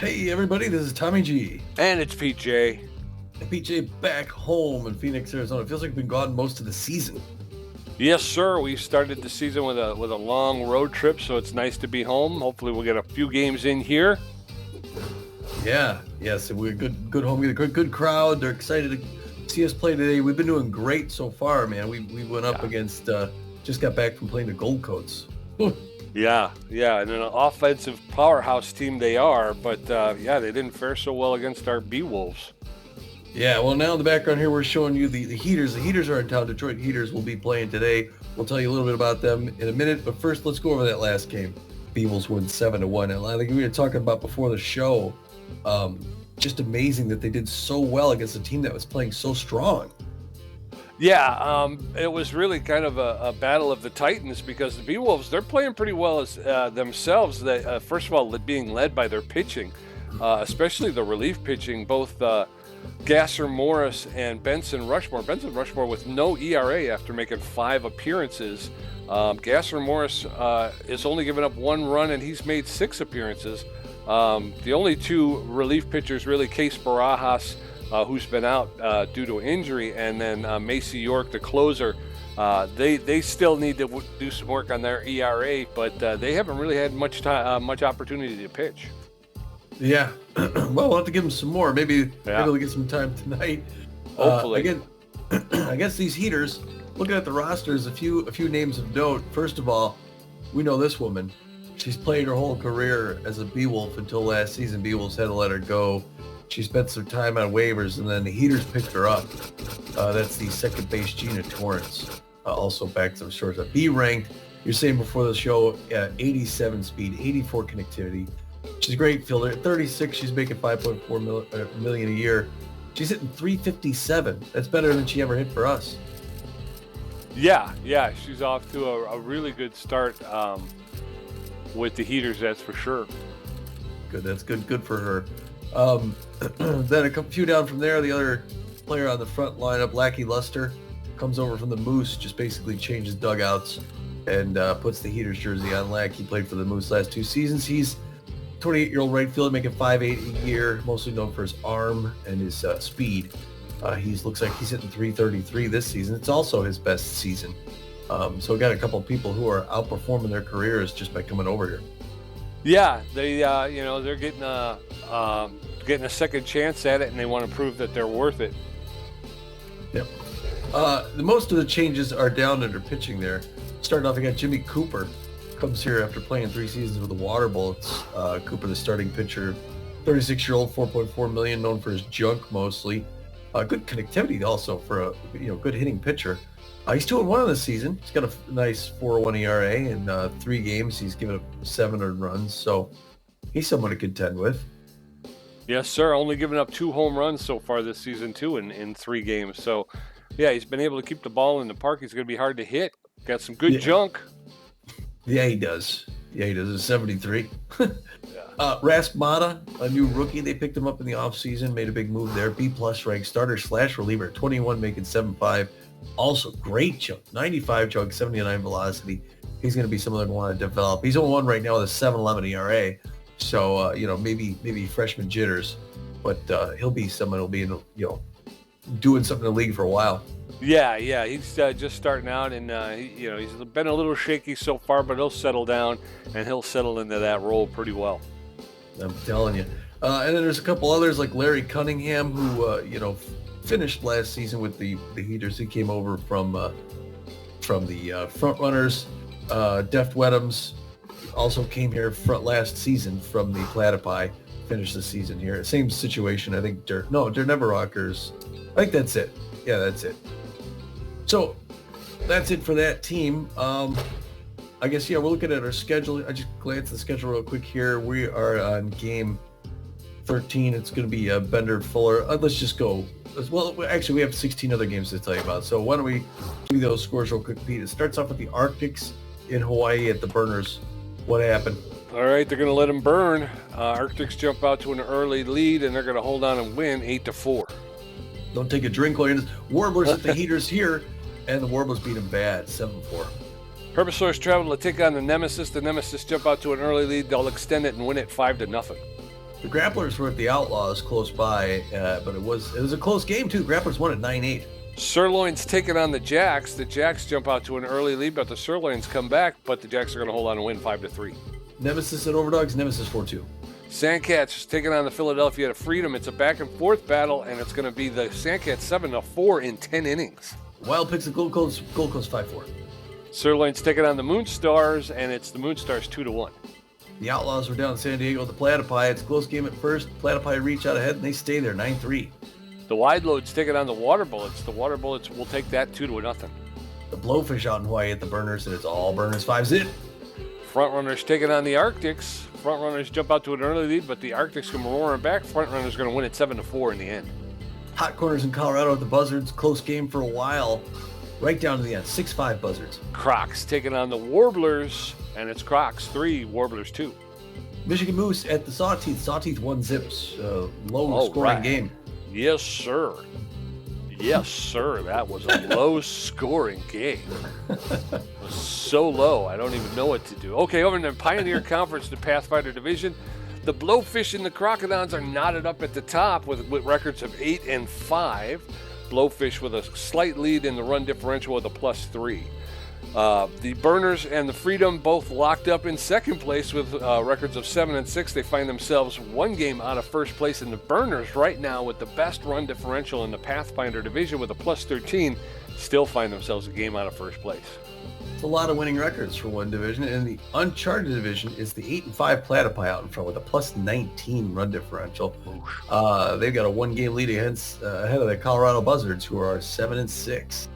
Hey everybody, this is Tommy G. And it's PJ. And PJ back home in Phoenix, Arizona. It feels like we've been gone most of the season. Yes, sir. We started the season with a long road trip, so it's nice to be home. Hopefully, we'll get a few games in here. Yes, and we're good home. We had a good crowd. They're excited to see us play today. We've been doing great so far, man. We went up against, just got back from playing the Gold Coats. Yeah, and an offensive powerhouse team they are, but they didn't fare so well against our Beewolves. Yeah, well, now in the background here, we're showing you the Heaters. The Heaters are in town. Detroit Heaters will be playing today. We'll tell you a little bit about them in a minute, but first, let's go over that last game. Beewolves win 7-1. And I think we were talking about before the show, just amazing that they did so well against a team that was playing so strong. Yeah, it was really kind of a battle of the Titans because the Beewolves, they're playing pretty well as themselves. They, first of all, being led by their pitching, especially the relief pitching, both Gasser Morris and Benson Rushmore. Benson Rushmore with no ERA after making 5 appearances. Gasser Morris is only given up 1 run and he's made 6 appearances. The only 2 relief pitchers, really, Case Barajas, who's been out due to injury, and then Macy York, the closer. They still need to do some work on their ERA, but they haven't really had much opportunity to pitch. Yeah, well, we'll have to give them some more. Maybe we'll get some time tonight. Hopefully. Again, I guess these Heaters, looking at the rosters, a few names of note. First of all, we know this woman. She's played her whole career as a Beewolf until last season. Beewolves had to let her go. She spent some time on waivers, and then the Heaters picked her up. That's the second base Gina Torrance, also back to the shortstop. B ranked, you're saying before the show, 87 speed, 84 connectivity. She's a great fielder. At 36, she's making $5.4 million a year. She's hitting 357. That's better than she ever hit for us. Yeah, she's off to a really good start with the Heaters, that's for sure. Good, that's good for her. Then a few down from there, the other player on the front lineup, Lackey Luster, comes over from the Moose, just basically changes dugouts and puts the Heaters jersey on. Lackey played for the Moose last 2 seasons. He's 28-year-old right fielder making $5.8 a year, mostly known for his arm and his speed. He looks like he's hitting 333 this season. It's also his best season. So we got a couple of people who are outperforming their careers just by coming over here. Yeah, they're getting a second chance at it, and they want to prove that they're worth it. Yep. Most of the changes are down under pitching there. Starting off, we got Jimmy Cooper. Comes here after playing 3 seasons with the Water Bullets. Cooper, the starting pitcher, 36-year-old, $4.4 million, known for his junk mostly. Good connectivity also for a good hitting pitcher. He's 2-1 this season. He's got a nice 4.01 ERA in 3 games. He's given up 7 earned runs, so he's someone to contend with. Yes, sir. Only given up 2 home runs so far this season, too, in 3 games. So, yeah, he's been able to keep the ball in the park. He's going to be hard to hit. Got some good junk. Yeah, he does. It's 73. Rasp Mata, a new rookie. They picked him up in the offseason, made a big move there. B-plus ranked starter/reliever, 21, making 7.5. Also, great jump, 95 jump, 79 velocity. He's going to be someone that want to develop. He's on 1 right now with a 7.11 ERA. So, maybe freshman jitters, but he'll be someone who'll be, doing something in the league for a while. Yeah, he's just starting out, and he's been a little shaky so far, but he'll settle down, and he'll settle into that role pretty well. I'm telling you. And then there's a couple others like Larry Cunningham, who finished last season with the Heaters. He came over from the front runners. Deft Weddams also came here last season from the Platypi. Finished the season here. Same situation, I think. Never Rockers. I think that's it. Yeah, that's it. So that's it for that team. I guess, we're looking at our schedule. I just glanced at the schedule real quick here. We are on game 13. It's going to be Bender Fuller. Let's just go. Well, actually, we have 16 other games to tell you about. So why don't we give you those scores real quick, Pete? It starts off with the Arctics in Hawaii at the Burners. What happened? All right, they're going to let them burn. Arctics jump out to an early lead, and they're going to hold on and win 8-4. Don't take a drink while you're in this. Warblers at the Heaters here, and the Warblers beat them bad, 7-4. Herbisaurs travel to take on the Nemesis. The Nemesis jump out to an early lead. They'll extend it and win it 5-0. The Grapplers were at the Outlaws close by, but it was a close game too. Grapplers won at 9-8. Sirloins taking on the Jacks. The Jacks jump out to an early lead, but the Sirloins come back, but the Jacks are going to hold on and win 5-3. Nemesis at Overdogs, Nemesis 4-2. Sandcats taking on the Philadelphia Freedom. It's a back and forth battle, and it's going to be the Sandcats 7-4 in 10 innings. Wild Picks at Gold Coast 5-4. Sirloins taking on the Moonstars, and it's the Moonstars 2-1. The Outlaws were down in San Diego with the Platypi. It's a close game at first. Platypi reach out ahead, and they stay there 9-3. The Wide Loads taking on the Water Bullets. The Water Bullets will take that 2-0. The Blowfish out in Hawaii at the Burners, and it's all Burners 5-zip. Frontrunners taking on the Arctics. Frontrunners jump out to an early lead, but the Arctics come roaring back. Frontrunners going to win it 7-4 in the end. Hot Corners in Colorado at the Buzzards. Close game for a while. Right down to the end. 6-5 Buzzards. Crocs taking on the Warblers, and it's Crocs 3, Warblers 2. Michigan Moose at the Sawteeth. Sawteeth 1-zips. Low-scoring game. Yes, sir. Yes, sir. That was a low-scoring game. It was so low, I don't even know what to do. Okay, over in the Pioneer Conference, the Pathfinder Division, the Blowfish and the Crocodons are knotted up at the top with records of 8-5. Blowfish with a slight lead in the run differential with a +3. The Burners and the Freedom both locked up in second place with records of 7-6. They find themselves one game out of first place, and the Burners right now with the best run differential in the Pathfinder Division with a +13 still find themselves a game out of first place. It's a lot of winning records for one division. And the Uncharted Division is the 8-5 Platypi out in front with a +19 run differential. They've got a one-game lead ahead of the Colorado Buzzards, who are 7-6.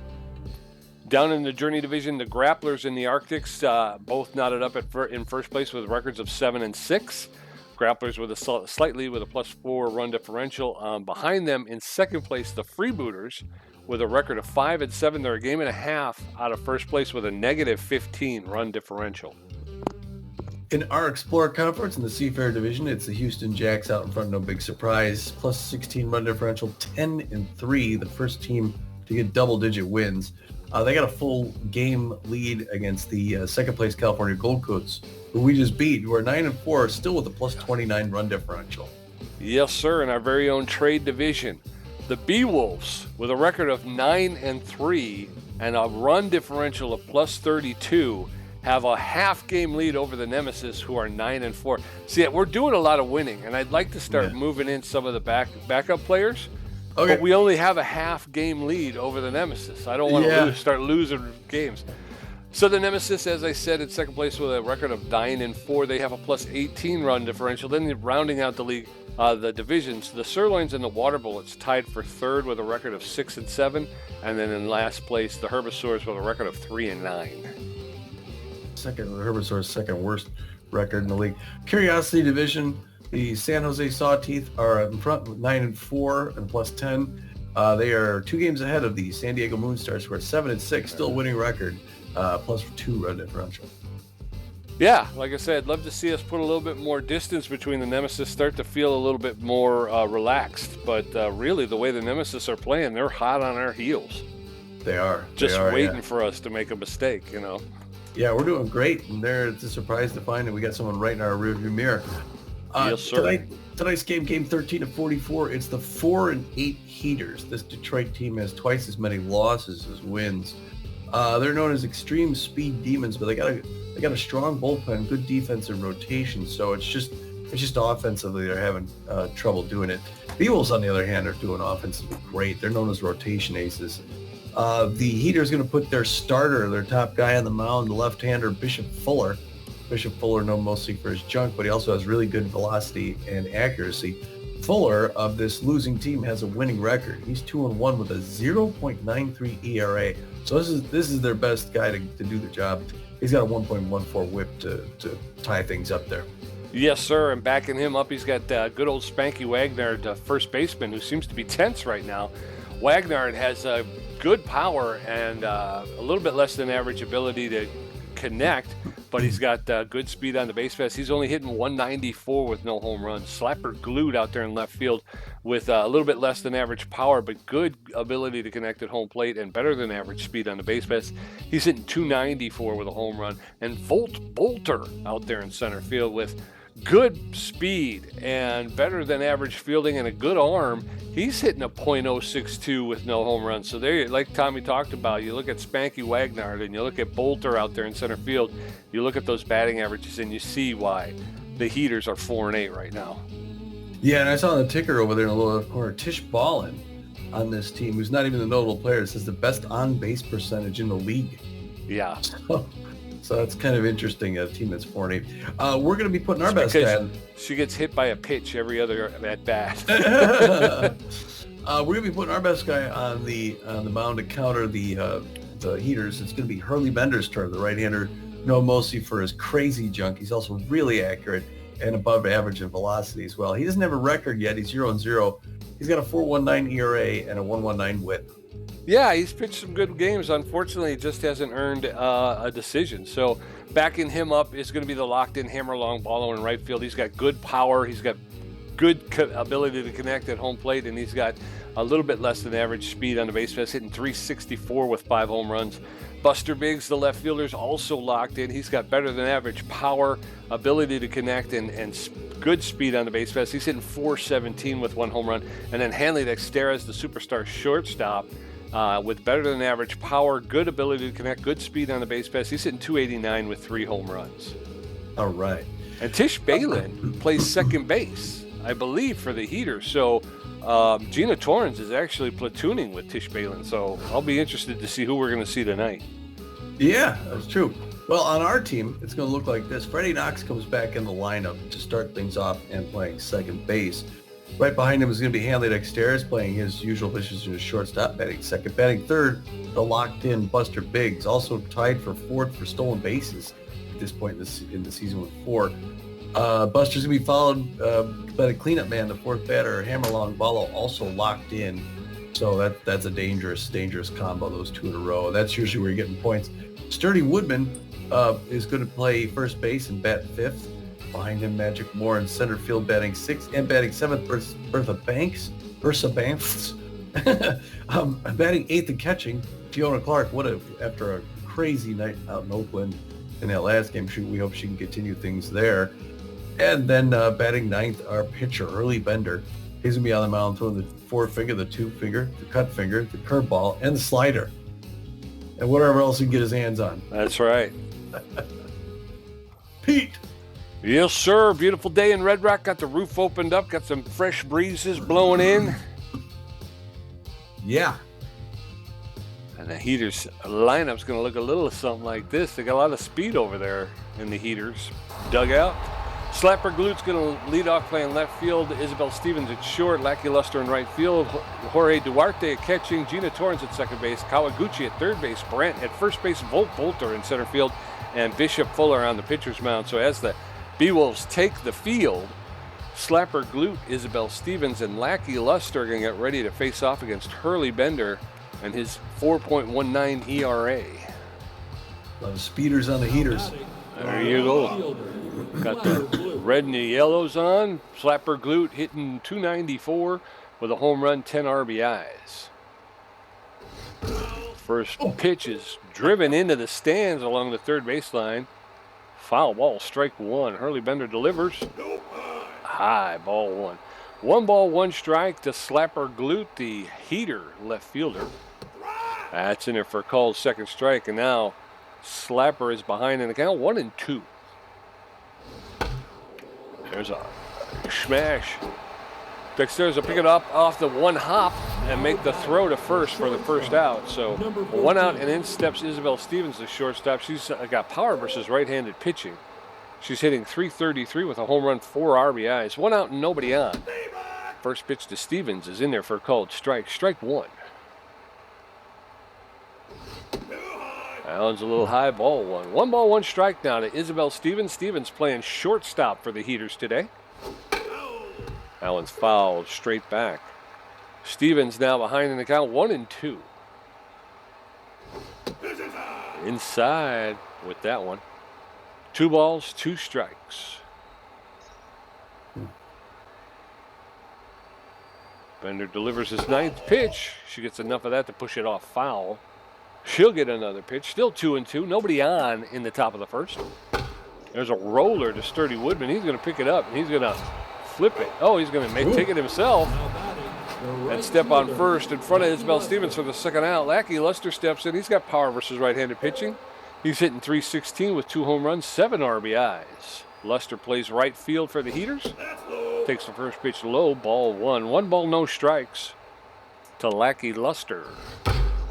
Down in the Journey Division, the Grapplers and the Arctics both knotted up in first place with records of 7-6. Grapplers with a slight lead with a +4 run differential. Behind them in second place, the Freebooters with a record of 5-7. They're a game and a half out of first place with a -15 run differential. In our Explorer Conference in the Seafair Division, it's the Houston Jacks out in front, no big surprise. +16 run differential, 10-3, the first team to get double-digit wins. They got a full game lead against the second place California Gold Coats, who we just beat, who are 9-4, still with a +29 run differential. Yes, sir, in our very own trade division. The Beewolves, with a record of 9-3 and a run differential of +32, have a half-game lead over the Nemesis, who are 9-4. See, we're doing a lot of winning, and I'd like to start moving in some of the backup players. Okay. But we only have a half-game lead over the Nemesis. I don't want to start losing games. So the Nemesis, as I said, in second place with a record of 9-4. They have a +18 run differential. Then rounding out the league, the divisions, the Sirloins and the Water Bullets tied for third with a record of 6-7. And then in last place, the Herbisaurs with a record of 3-9. The Herbisaurs' second worst record in the league. Curiosity Division, the San Jose Sawteeth are in front with 9-4 and +10. They are 2 games ahead of the San Diego Moonstars, who are 7-6, still winning record, +2 run differential. Yeah, like I said, I'd love to see us put a little bit more distance between the Nemesis, start to feel a little bit more relaxed. But really, the way the Nemesis are playing, they're hot on our heels. They are. Just waiting for us to make a mistake, you know. Yeah, we're doing great, and it's a surprise to find that we got someone right in our rearview mirror. Yes, sir. Tonight's game 13-44. It's the 4-8 Heaters. This Detroit team has twice as many losses as wins. They're known as extreme speed demons, but they got a strong bullpen, good defensive rotation. So it's just offensively they're having trouble doing it. Beewolves, on the other hand, are doing offensively great. They're known as rotation aces. The Heaters going to put their starter, their top guy on the mound, the left-hander Bishop Fuller. Bishop Fuller known mostly for his junk, but he also has really good velocity and accuracy. Fuller of this losing team has a winning record. He's 2-1 with a 0.93 ERA. So this is their best guy to do the job. He's got a 1.14 whip to tie things up there. Yes, sir, and backing him up, he's got good old Spanky Wagner, the first baseman, who seems to be tense right now. Wagner has good power and a little bit less than average ability to connect, but he's got good speed on the base paths. He's only hitting 194 with no home runs. Slapper glued out there in left field with a little bit less than average power, but good ability to connect at home plate and better than average speed on the base paths. He's hitting 294 with a home run. And Bolter out there in center field with good speed and better than average fielding and a good arm. He's hitting a .062 with no home runs. So there, like Tommy talked about, you look at Spanky Wagnard and you look at Bolter out there in center field. You look at those batting averages and you see why the Heaters are 4-8 right now. Yeah, and I saw the ticker over there in the lower left corner, Tish Ballin on this team, who's not even a notable player. It says the best on-base percentage in the league. Yeah. So that's kind of interesting, a team that's 4-8. We're going to be putting our best guy on. She gets hit by a pitch every other at bat. We're going to be putting our best guy on the mound to counter the Heaters. It's going to be Hurley Bender's turn, the right-hander, known mostly for his crazy junk. He's also really accurate and above average in velocity as well. He doesn't have a record yet. He's 0-0. He's got a 4.19 ERA and a 1.19 WHIP. Yeah, he's pitched some good games. Unfortunately, he just hasn't earned a decision. So backing him up is going to be the locked-in hammer long baller in right field. He's got good power. He's got good ability to connect at home plate, and he's got a little bit less than average speed on the base pass, hitting .364 with 5 home runs. Buster Biggs, the left fielder, is also locked in. He's got better than average power, ability to connect, and good speed on the base pass. He's hitting .417 with 1 home run. And then Hanley Dexterez, the superstar shortstop, with better than average power, good ability to connect, good speed on the base pass. He's hitting .289 with 3 home runs. All right. And Tish Balin plays second base, I believe, for the Heaters. So Gina Torrens is actually platooning with Tish Balin. So I'll be interested to see who we're going to see tonight. Yeah, that's true. Well, on our team, it's going to look like this. Freddie Knox comes back in the lineup to start things off and playing second base. Right behind him is going to be Hanley Dexterez playing his usual position as shortstop, batting second. Batting third, the locked-in Buster Biggs, also tied for fourth for stolen bases at this point in the season with 4. Buster's going to be followed by the cleanup man, the fourth batter, Hammerlong Ballo, also locked in. So that's a dangerous combo, those 2 in a row. That's usually where you're getting points. Sturdy Woodman is going to play first base and bat 5th. Behind him, Magic Moore in center field batting 6th and batting 7th, Bertha Banks. Batting 8th and catching, Fiona Clark. After a crazy night out in Oakland in that last game, we hope she can continue things there. And then batting 9th, our pitcher, Hurley Bender. He's going to be on the mound throwing the 4-finger, the 2-finger, the cut finger, the curveball, and the slider. And whatever else he can get his hands on. That's right. Pete! Yes, sir. Beautiful day in Red Rock. Got the roof opened up. Got some fresh breezes blowing in. Yeah. And the Heaters lineup's going to look a little something like this. They got a lot of speed over there in the Heaters dugout. Slapper Glute's going to lead off playing left field. Isabel Stevens at short. Lackey Luster in right field. Jorge Duarte at catching. Gina Torrens at second base. Kawaguchi at third base. Brent at first base. Volt Bolter in center field. And Bishop Fuller on the pitcher's mound. So as the Beewolves take the field, Slapper Glute, Isabel Stevens, and Lackey Luster are going to get ready to face off against Hurley Bender and his 4.19 ERA. A lot of speeders on the Heaters. There you go. Got the red and the yellows on. Slapper Glute hitting .294 with a home run, 10 RBIs. First pitch is driven into the stands along the third baseline. Foul ball, strike 1. Hurley Bender delivers. High, ball 1. 1 ball, 1 strike to Slapper Glute, the Heater left fielder. That's in there for a called second strike, and now Slapper is behind in the count, 1-2. There's a smash. Dexterez will pick it up off the 1 hop and make the throw to first for the first out. So 1 out, and in steps Isabel Stevens, the shortstop. She's got power versus right-handed pitching. She's hitting .333 with a home run, 4 RBIs. 1 out and nobody on. First pitch to Stevens is in there for a called strike. Strike 1. That one's a little high, ball 1. 1 ball, 1 strike now to Isabel Stevens. Stevens playing shortstop for the Heaters today. That one's fouled straight back. Stevens now behind in the count, 1-2. Inside with that one. 2 balls, 2 strikes. Bender delivers his 9th pitch. She gets enough of that to push it off foul. She'll get another pitch. Still 2-2. Nobody on in the top of the first. There's a roller to Sturdy Woodman. He's going to pick it up, and he's going to flip it. Oh, he's going to take it himself. And step on first in front of Isabel Stevens for the second out. Lackey Luster steps in. He's got power versus right-handed pitching. He's hitting .316 with 2 home runs, 7 RBIs. Luster plays right field for the Heaters. Takes the first pitch low, ball 1. 1 ball, no strikes to Lackey Luster.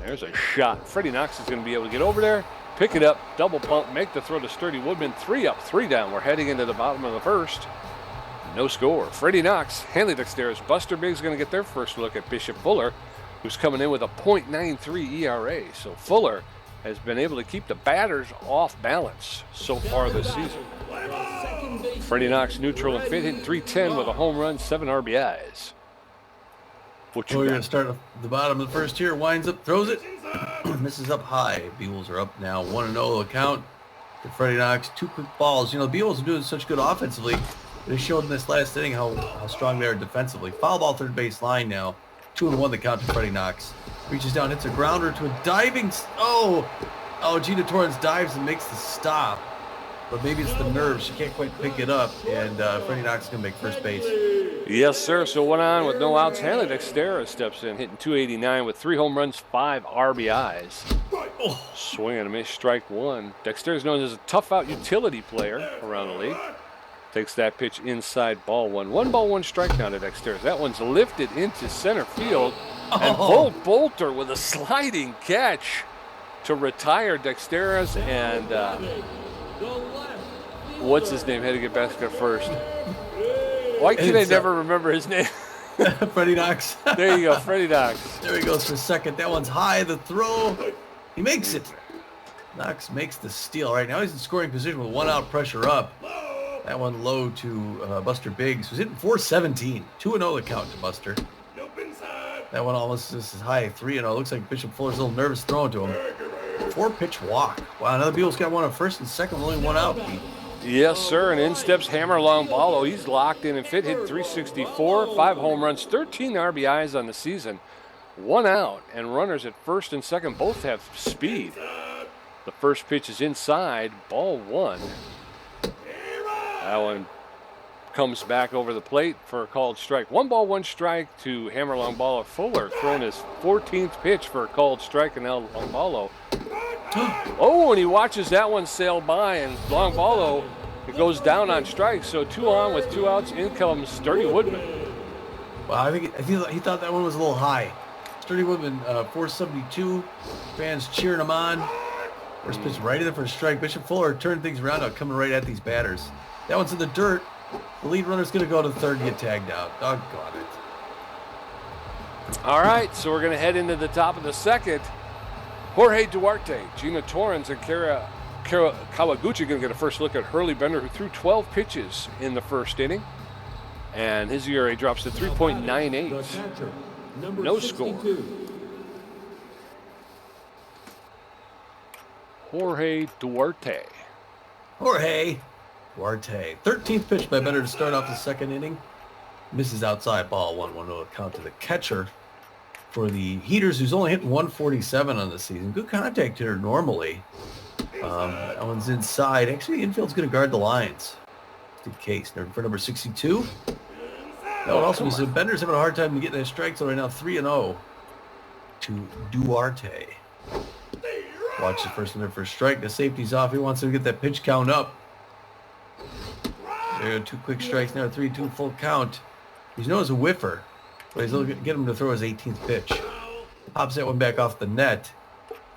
There's a shot. Freddie Knox is going to be able to get over there, pick it up, double pump, make the throw to Sturdy Woodman. 3 up, 3 down. We're heading into the bottom of the first. No score. Freddie Knox, Hanley Dexteris, Buster Biggs going to get their first look at Bishop Fuller, who's coming in with a .93 ERA. So Fuller has been able to keep the batters off balance so far this season. Freddie Knox neutral and fit, hitting .310 with a home run, 7 RBIs. What you You're going to start at the bottom of the first here. Winds up, throws it, misses up high. Beewolves are up now 1-0 account to Freddie Knox. 2 quick balls. You know, the Beewolves are doing such good offensively. They showed in this last inning how strong they are defensively. Foul ball third base line now. 2-1 the count to Freddie Knox. Reaches down, hits a grounder to a diving. Oh, Gina Torrance dives and makes the stop. But maybe it's the nerves. She can't quite pick it up. And Freddie Knox is going to make first base. Yes, sir. So 1 on with no outs. Hanley Dexteris steps in, hitting .289 with 3 home runs, 5 RBIs. Swing and a miss, strike 1. Dexteris is known as a tough out utility player around the league. Takes that pitch inside, ball 1. 1 ball, 1 strike down to Dexteris. That one's lifted into center field. And Bolter with a sliding catch to retire Dexteris. And what's his name? Had to get back to first. Why can I never remember his name? Freddie Knox. There you go, Freddie Knox. There he goes for second. That one's high. The throw. He makes it. Knox makes the steal. Right now he's in scoring position with 1 out, pressure up. That one low to Buster Biggs, who's hitting .417. 2-0 the count to Buster. That one almost is as high, 3-0. Looks like Bishop Fuller's a little nervous throwing to him. 4-pitch walk. Wow, another Beals got one on first and second, only 1 out. Yes, sir, and in steps Hammer Longballo. He's locked in and fit, hit .364, 5 home runs, 13 RBIs on the season. 1 out, and runners at first and second both have speed. The first pitch is inside, ball 1. That one comes back over the plate for a called strike. 1 ball, 1 strike to Hammer Longballo. Fuller throwing his 14th pitch for a called strike, and now Longballo. Oh, and he watches that one sail by, and Longballo, it goes down on strikes. So 2 on with 2 outs. In comes Sturdy Woodman. Well, I think he thought that one was a little high. Sturdy Woodman, .472. Fans cheering him on. First pitch right in there for a strike. Bishop Fuller turned things around now, coming right at these batters. That one's in the dirt. The lead runner's going to go to third and get tagged out. Doggone it. All right, so we're going to head into the top of the second. Jorge Duarte, Gina Torrance, and Kara Kawaguchi going to get a first look at Hurley Bender, who threw 12 pitches in the first inning. And his ERA drops to 3.98. No score. Jorge Duarte. 13th pitch by Bender to start off the second inning. Misses outside, ball 1-1 count to the catcher for the Heaters, who's only hitting .147 on the season. Good contact hitter normally. That one's inside. Actually, the infield's going to guard the lines. Just in case. For number 62. That one also was Bender's having a hard time getting that strike zone right now. 3-0 to Duarte. Watch the first one there for a strike. The safety's off. He wants to get that pitch count up. There are 2 quick strikes now, 3-2 full count. He's known as a whiffer, but he's looking to get him to throw his 18th pitch. Pops that one back off the net.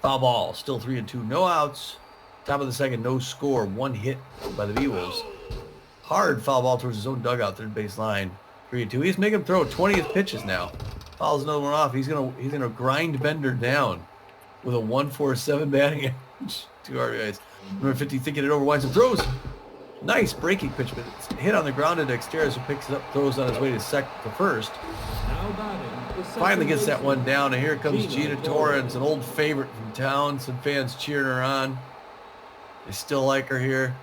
Foul ball, still 3-2, no outs. Top of the second, no score, 1 hit by the Beewolves. Hard foul ball towards his own dugout, third base line. 3-2. He's making him throw 20th pitches now. Fouls another one off. He's gonna grind Bender down with a 1.47 batting average. 2 RBIs. Number 50 thinking it over, winds and throws. Nice breaking pitch, but it's hit on the ground at Dexteris, who picks it up, throws on his way to first. Finally gets that one down, and here comes Gina Torrance, an old favorite from town. Some fans cheering her on. They still like her here.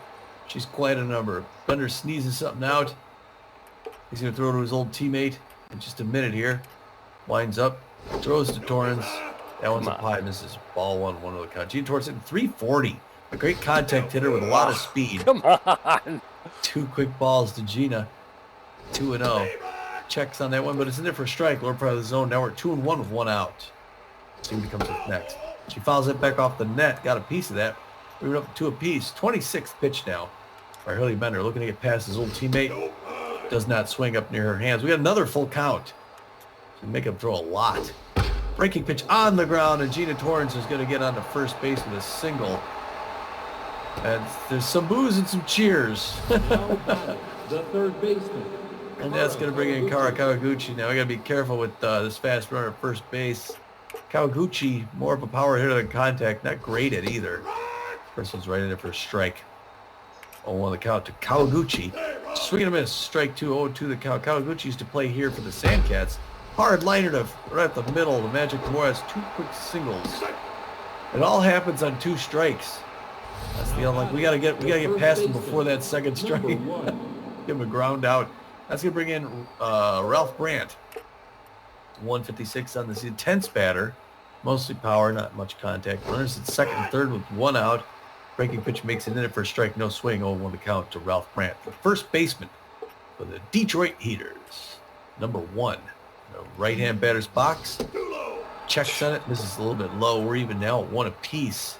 She's quite a number. Bender sneezes something out. He's going to throw to his old teammate in just a minute here. Winds up, throws to Torrance. That one's up high, misses. Ball 1-1 of the count. Gina Torrance hitting .340. A great contact hitter with a lot of speed. Come on. 2 quick balls to Gina. 2-0. Checks on that one, but it's in there for a strike. Lower part of the zone. Now we're 2-1 with 1 out. See what comes up next. She fouls it back off the net. Got a piece of that. We went up 2 apiece. 26th pitch now. By Hurley Bender looking to get past his old teammate. Does not swing up near her hands. We got another full count. So make him throw a lot. Breaking pitch on the ground, and Gina Torrance is going to get on to first base with a single. And there's some boos and some cheers. The third baseman. And that's going to bring in Kara Kawaguchi. Now we got to be careful with this fast runner at first base. Kawaguchi, more of a power hitter than contact. Not great at either. First one's right in there for a strike. 0-1 the count to Kawaguchi. Swing and a miss. Strike 2, 0-2 the count. Kawaguchi used to play here for the Sandcats. Hard liner to right at the middle. The Magic Morris, 2 quick singles. It all happens on 2 strikes. That's the unlucky. We gotta get past him before that second strike. Give him a ground out. That's gonna bring in Ralph Brandt. 156 on this intense batter. Mostly power, not much contact. Runners at second and third with 1 out. Breaking pitch makes it in it for a strike. No swing. 0-1 the count to Ralph Brandt, the first baseman for the Detroit Heaters. Number 1. The right-hand batter's box. Checks on it. Misses a little bit low. We're even now at 1 apiece.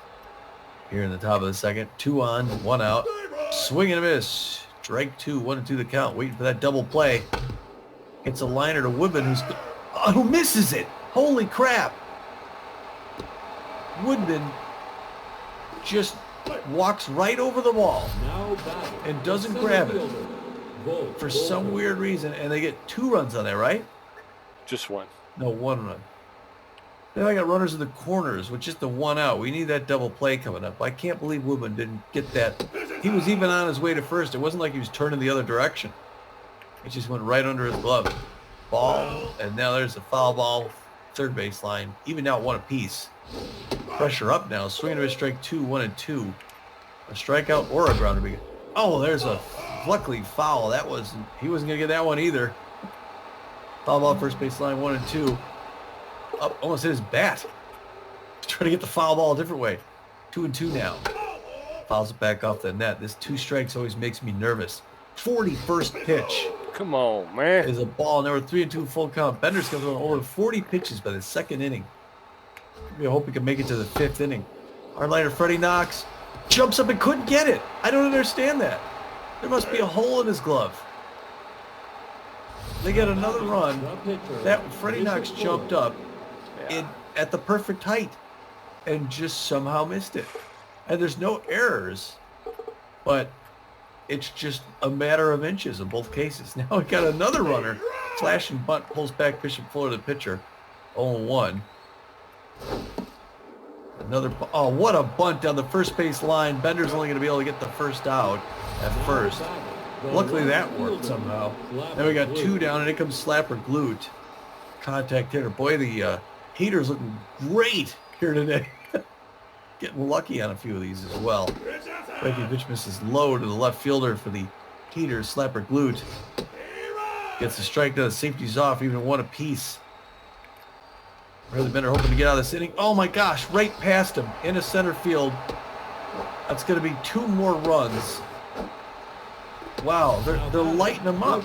Here in the top of the second. 2 on, 1 out. Swing and a miss. Strike 2, 1-2 the count. Waiting for that double play. It's a liner to Woodman who misses it. Holy crap. Woodman just walks right over the wall and doesn't grab it for some weird reason. And they get 2 runs on that, right? Just 1. No, 1 run. Then I got runners in the corners with just the 1 out. We need that double play coming up. I can't believe Woodman didn't get that. He was even on his way to first. It wasn't like he was turning the other direction. It just went right under his glove. Ball, and now there's a foul ball, third baseline. Even now 1 apiece. Pressure up now. Swinging to a strike 2, 1-2. A strikeout or a grounder. Oh, there's a luckily foul. He wasn't gonna get that one either. Foul ball, first baseline, 1-2. Up, almost hit his bat. Trying to get the foul ball a different way. 2-2 now. Fouls it back off the net. This 2 strikes always makes me nervous. 41st pitch. Come on, man. Is a ball. Now we're 3-2 full count. Bender's going over 40 pitches by the 2nd inning. We hope we can make it to the 5th inning. Hardliner Freddie Knox jumps up and couldn't get it. I don't understand that. There must be a hole in his glove. They get another run. That Freddie Knox jumped up at the perfect height and just somehow missed it. And there's no errors, but it's just a matter of inches in both cases. Now we got another runner. Flashing bunt pulls back Bishop Fuller, the pitcher. 0-1. What a bunt down the first base line. Bender's only going to be able to get the first out at first. Luckily that worked somehow. Then we got 2 down, and it comes Slapper Glute. Contact hitter. Boy, the Heaters looking great here today. Getting lucky on a few of these as well. Breaking pitch misses low to the left fielder for the Heaters. Slapper Glute gets the strike. The safety's off, even 1 apiece. Really Bender hoping to get out of this inning. Oh my gosh, right past him into center field. That's going to be 2 more runs. Wow, they're lighting him up.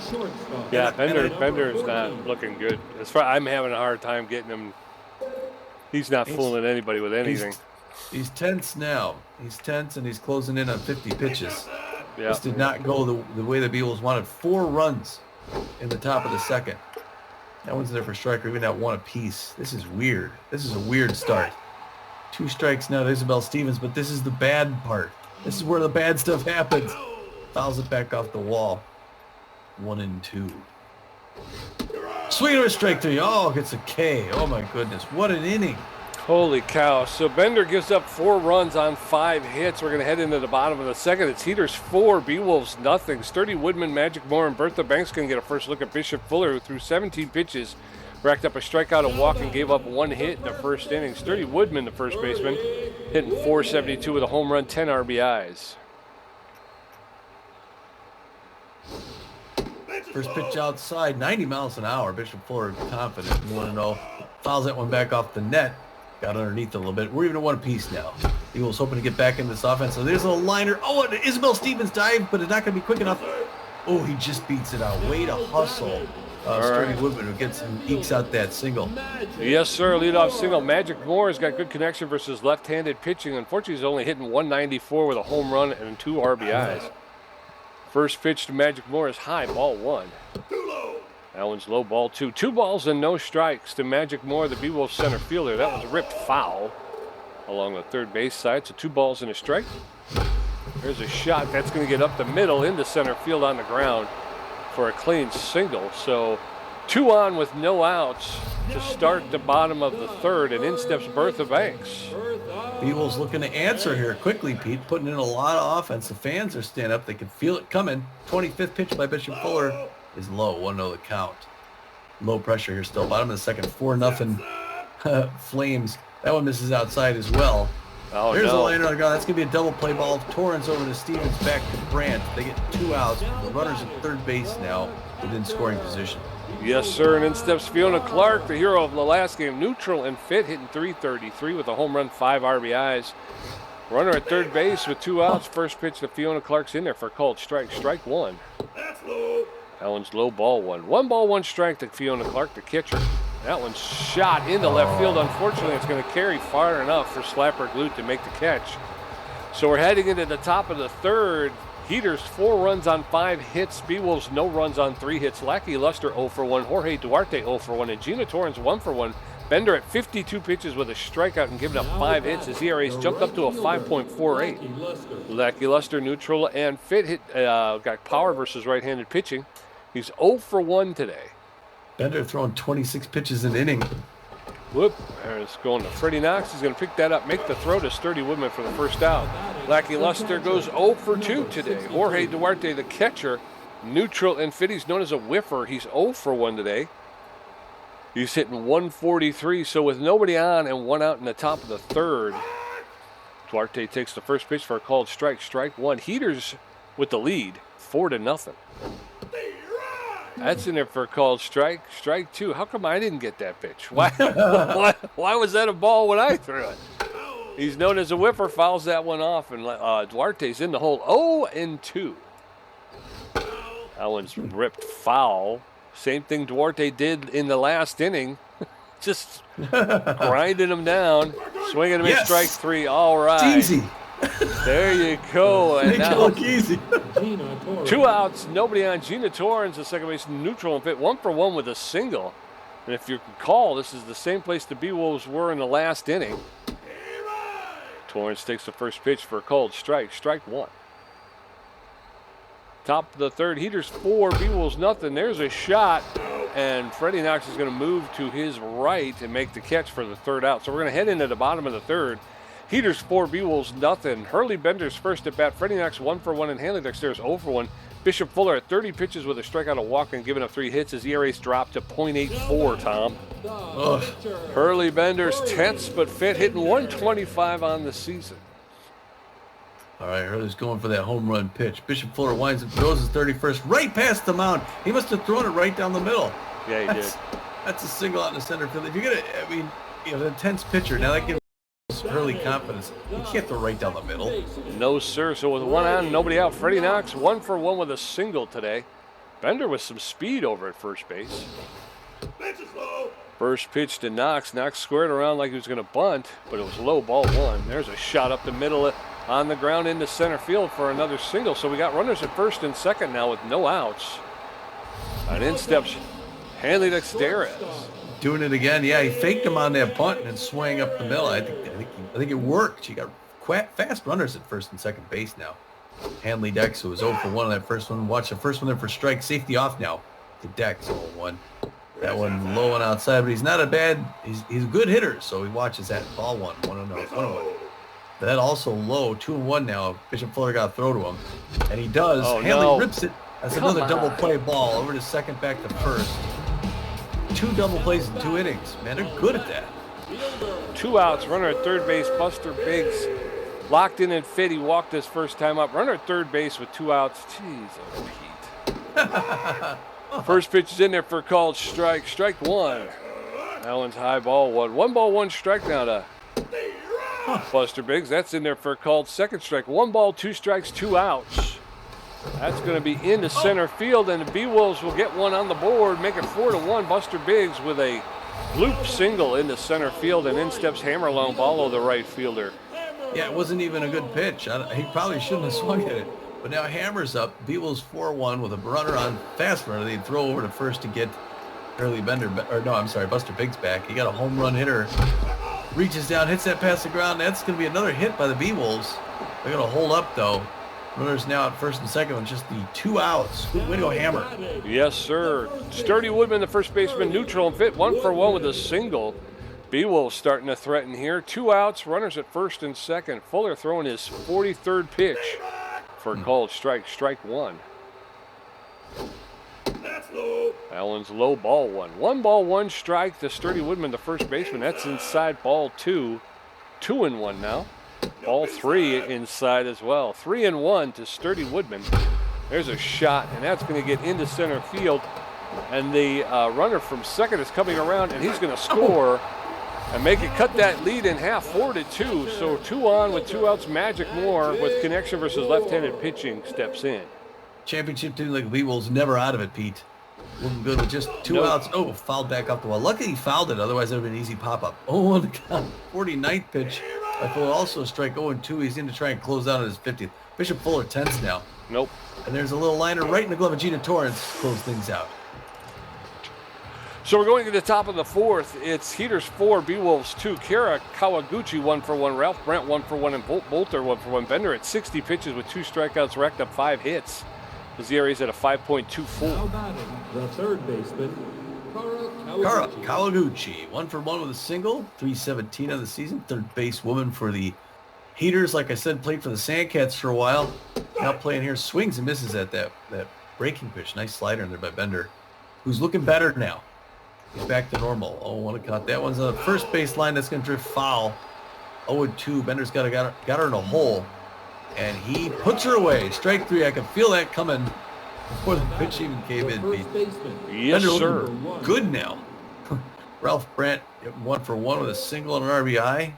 Yeah, Bender is not looking good. As far I'm having a hard time getting him. He's not fooling anybody with anything. He's tense now. He's tense, and he's closing in on 50 pitches. Yeah. This did not go the way the Beewolves wanted. 4 runs in the top of the second. That one's there for strike, even at 1 apiece. This is weird. This is a weird start. 2 strikes now to Isabel Stevens, but this is the bad part. This is where the bad stuff happens. Fouls it back off the wall. 1-2. Swing to a strike 3. Oh, gets a K. Oh my goodness. What an inning. Holy cow. So Bender gives up 4 runs on 5 hits. We're going to head into the bottom of the second. It's Heaters 4, Beewolves nothing. Sturdy Woodman, Magic Moore, and Bertha Banks can get a first look at Bishop Fuller, who threw 17 pitches, racked up a strikeout, a walk, and gave up 1 hit in the first inning. Sturdy Woodman, the first baseman, hitting .472 with a home run, 10 RBIs. First pitch outside, 90 miles an hour. Bishop Fuller confident, 1-0. Fouls that one back off the net. Got underneath a little bit. We're even at 1 apiece now. Beewolves hoping to get back into this offense. So there's a liner. Oh, and Isabel Stevens dive, but it's not going to be quick enough. Oh, he just beats it out. Way to hustle. Sturdy Woodman who gets and ekes out that single. Yes, sir. Leadoff single. Magic Moore has got good connection versus left-handed pitching. Unfortunately, he's only hitting 194 with a home run and 2 RBIs. First pitch to Magic Moore is high, ball 1. That one's low, ball 2. 2 balls and no strikes to Magic Moore, the Beewolves center fielder. That was ripped foul along the third base side. So 2 balls and a strike. There's a shot that's going to get up the middle into center field on the ground for a clean single. So 2 on with no outs to start the bottom of the third, and in steps Bertha Banks. Beewolves looking to answer here quickly, Pete, putting in a lot of offense. The fans are standing up. They can feel it coming. 25th pitch by Bishop Fuller is low. 1-0 the count. Low pressure here still. Bottom of the second, 4-0 Flames. That one misses outside as well. Oh, There's no. a liner. That's going to be a double play ball. Torrance over to Stevens, back to Brandt. They get 2 outs. The runner's at third base now within scoring position. Yes, sir. And in steps Fiona Clark, the hero of the last game, neutral and fit, hitting .333 with a home run, 5 RBIs. Runner at third base with 2 outs. First pitch to Fiona Clark's in there for a called strike. Strike 1. That one's low, ball 1. 1 ball, 1 strike to Fiona Clark, the catcher. That one's shot into left field. Unfortunately, it's going to carry far enough for Slapper Glute to make the catch. So we're heading into the top of the third. Heaters 4 runs on 5 hits. Beewolves no runs on 3 hits. Lackey Luster 0 for 1. Jorge Duarte 0 for 1. And Gina Torrance 1 for 1. Bender at 52 pitches with a strikeout and giving up 5 hits. His ERA's jumped up to a 5.48. Lackey Luster neutral and fit. Got power versus right-handed pitching. He's 0 for 1 today. Bender throwing 26 pitches an inning. Whoop, it's going to Freddie Knox. He's going to pick that up, make the throw to Sturdy Woodman for the first out. Lackey Luster goes 0 for 2 today. Jorge Duarte, the catcher, neutral and fit. He's known as a whiffer. He's 0 for 1 today. He's hitting 143, so with nobody on and 1 out in the top of the third, Duarte takes the first pitch for a called strike. Strike 1. Heaters with the lead, 4-0. That's in there for a called strike. Strike 2. How come I didn't get that pitch? Why was that a ball when I threw it? He's known as a whiffer, fouls that one off, and Duarte's in the hole. 0-2. That one's ripped foul. Same thing Duarte did in the last inning. Just grinding him down. Swinging him in strike 3. All right. It's easy. There you go. And Make it now, look easy. 2 outs, nobody on. Gina Torrance, the second base, neutral and fit, 1 for 1 with a single. And if you recall, this is the same place the Beewolves were in the last inning. Torrance takes the first pitch for a called strike. Strike 1. Top of the third, Heaters 4, Beewolves nothing. There's a shot, and Freddie Knox is going to move to his right and make the catch for the third out. So we're going to head into the bottom of the third. Heaters 4, Beewolves nothing. Hurley Bender's first at bat. Freddie Knox 1 for 1, and Hanley Dexter's 0 for 1. Bishop Fuller at 30 pitches with a strikeout, a walk, and giving up 3 hits. His ERA's dropped to .84, Tom. Ugh. Hurley Bender's tense but fit, hitting 125 on the season. All right, Hurley's going for that home run pitch. Bishop Fuller winds and throws his 31st right past the mound. He must have thrown it right down the middle. Yeah, he did. That's a single out in the center field. If you're going to, I mean, an intense pitcher, now that gives Hurley confidence. You can't throw right down the middle. No, sir. So with 1 on, nobody out, Freddie Knox 1 for 1 with a single today. Bender with some speed over at first base. First pitch to Knox. Knox squared around like he was going to bunt, but it was low, ball 1. There's a shot up the middle on the ground into center field for another single. So we got runners at first and second now with no outs. And in steps Hanley Dexterez. Doing it again. Yeah, he faked him on that bunt and then swung up the middle. I think it worked. You got fast runners at first and second base now. Hanley Dex, who was 0 for 1 on that first one. Watch the first one there for strike. Safety off now to Dex, 0-1. That one low and outside, but he's not a bad, he's a good hitter, so he watches that. Ball 1, 1-0. That also low, 2-1 now. Bishop Fuller got to throw to him, and he does. Oh, Hanley no. rips it. That's another double play ball over to second, back to first. 2 double plays in 2 innings. Man, they're good at that. 2 outs, runner at third base, Buster Biggs locked in and fit. He walked his first time up. Runner at third base with 2 outs. Jeez, Pete. First pitch is in there for a called strike. Strike 1. That one's high, ball 1. 1 ball, 1 strike now to Buster Biggs, that's in there for a called second strike. 1 ball, 2 strikes, 2 outs. That's going to be into center field, and the Beewolves will get one on the board, make it 4-1. Buster Biggs with a loop single into center field, and in steps Hammerlong, follow the right fielder. Yeah, it wasn't even a good pitch. He probably shouldn't have swung at it. But now Hammer's up. Beewolves 4-1 with a runner on fast runner. They'd throw over to first to get Buster Biggs back. He got a home run hitter. Reaches down, hits that past the ground. That's going to be another hit by the Beewolves. They're going to hold up, though. Runners now at first and second with just the 2 outs. Good way to go, Hammer. Yes, sir. Sturdy Woodman, the first baseman, neutral and fit. 1 for 1 with a single. Beewolves starting to threaten here. 2 outs, runners at first and second. Fuller throwing his 43rd pitch for a called strike. Strike 1. That one's low, ball 1. 1 ball, 1 strike to Sturdy Woodman, the first baseman. That's inside, ball 2. 2-1 now. Ball 3 inside as well. 3-1 to Sturdy Woodman. There's a shot, and that's going to get into center field. And the runner from second is coming around, and he's going to score and make it cut that lead in half, 4-2. So 2 on with 2 outs. Magic Moore with connection versus left-handed pitching steps in. Championship team like Beewolves never out of it, Pete. Looking good with just 2 outs. Oh, fouled back off the wall. Lucky he fouled it, otherwise it would have been an easy pop-up. Oh, on the count. 49th pitch. By Fuller, also strike 0-2. He's in to try and close out on his 50th. Bishop Fuller tense now. Nope. And there's a little liner right in the glove of Gina Torrance. Close things out. So we're going to the top of the 4th. It's Heaters 4, Beewolves 2. Kara Kawaguchi 1 for 1. Ralph Brandt 1 for 1. And Bolter 1 for 1. Bender at 60 pitches with 2 strikeouts, racked up 5 hits. His ERA is at a 5.24. Now batting, the third baseman, Kara Kawaguchi, 1 for 1 with a single, 317 on the season. Third base woman for the Heaters. Like I said, played for the Sandcats for a while. Now playing here, swings and misses at that breaking pitch. Nice slider in there by Bender, who's looking better now. He's back to normal. Oh, what a cut. That one's on the first base line. That's going to drift foul. 0-2. Bender's got her in a hole. And he puts her away. Strike 3. I can feel that coming before the pitch even came in. Yes, sir. Good now. Ralph Brandt 1 for 1 with a single and an RBI.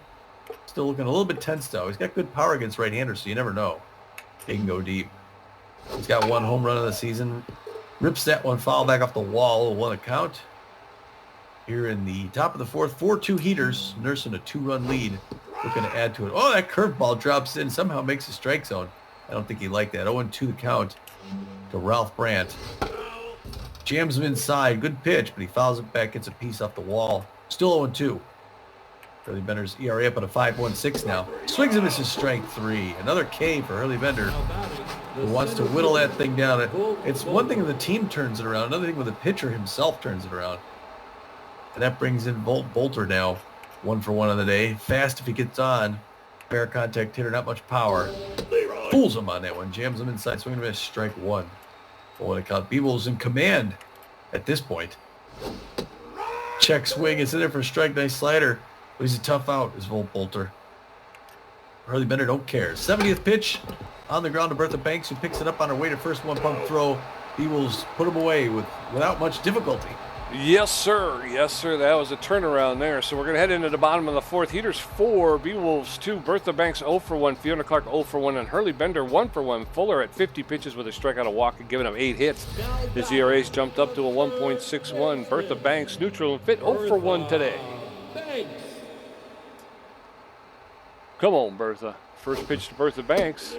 Still looking a little bit tense though. He's got good power against right-handers, so you never know. He can go deep. He's got 1 home run of the season. Rips that one foul back off the wall. 1 count. Here in the top of the 4th, 4-2 Heaters nursing a 2-run lead. Looking to add to it. Oh, that curveball drops in. Somehow makes the strike zone. I don't think he liked that. 0-2 the count to Ralph Brandt. Jams him inside. Good pitch, but he fouls it back. Gets a piece off the wall. Still 0-2. Hurley Bender's ERA up at a 5.16 now. Swings and misses, strike 3. Another K for Hurley Bender, who wants to whittle that thing down. It's one thing if the team turns it around. Another thing when the pitcher himself turns it around. And that brings in Bolter now. 1 for 1 on the day. Fast if he gets on. Fair contact hitter, not much power. Fools him on that one. Jams him inside. Swing and miss, strike 1. But what a count. Beewolves in command at this point. Check swing. It's in there for a strike. Nice slider. But he's a tough out, is Bolter. Hurley Bender don't care. 70th pitch on the ground to Bertha Banks, who picks it up on her way to first. 1 pump throw. Beewolves put him away without much difficulty. Yes, sir. Yes, sir. That was a turnaround there. So we're going to head into the bottom of the 4th. Heaters 4, Beewolves 2. Bertha Banks 0 for 1. Fiona Clark 0 for 1. And Hurley Bender 1 for 1. Fuller at 50 pitches with a strikeout, a walk, and giving up 8 hits. His ERA's jumped up to a 1.61. Bertha Banks neutral and fit 0 for 1 today. Come on, Bertha. First pitch to Bertha Banks.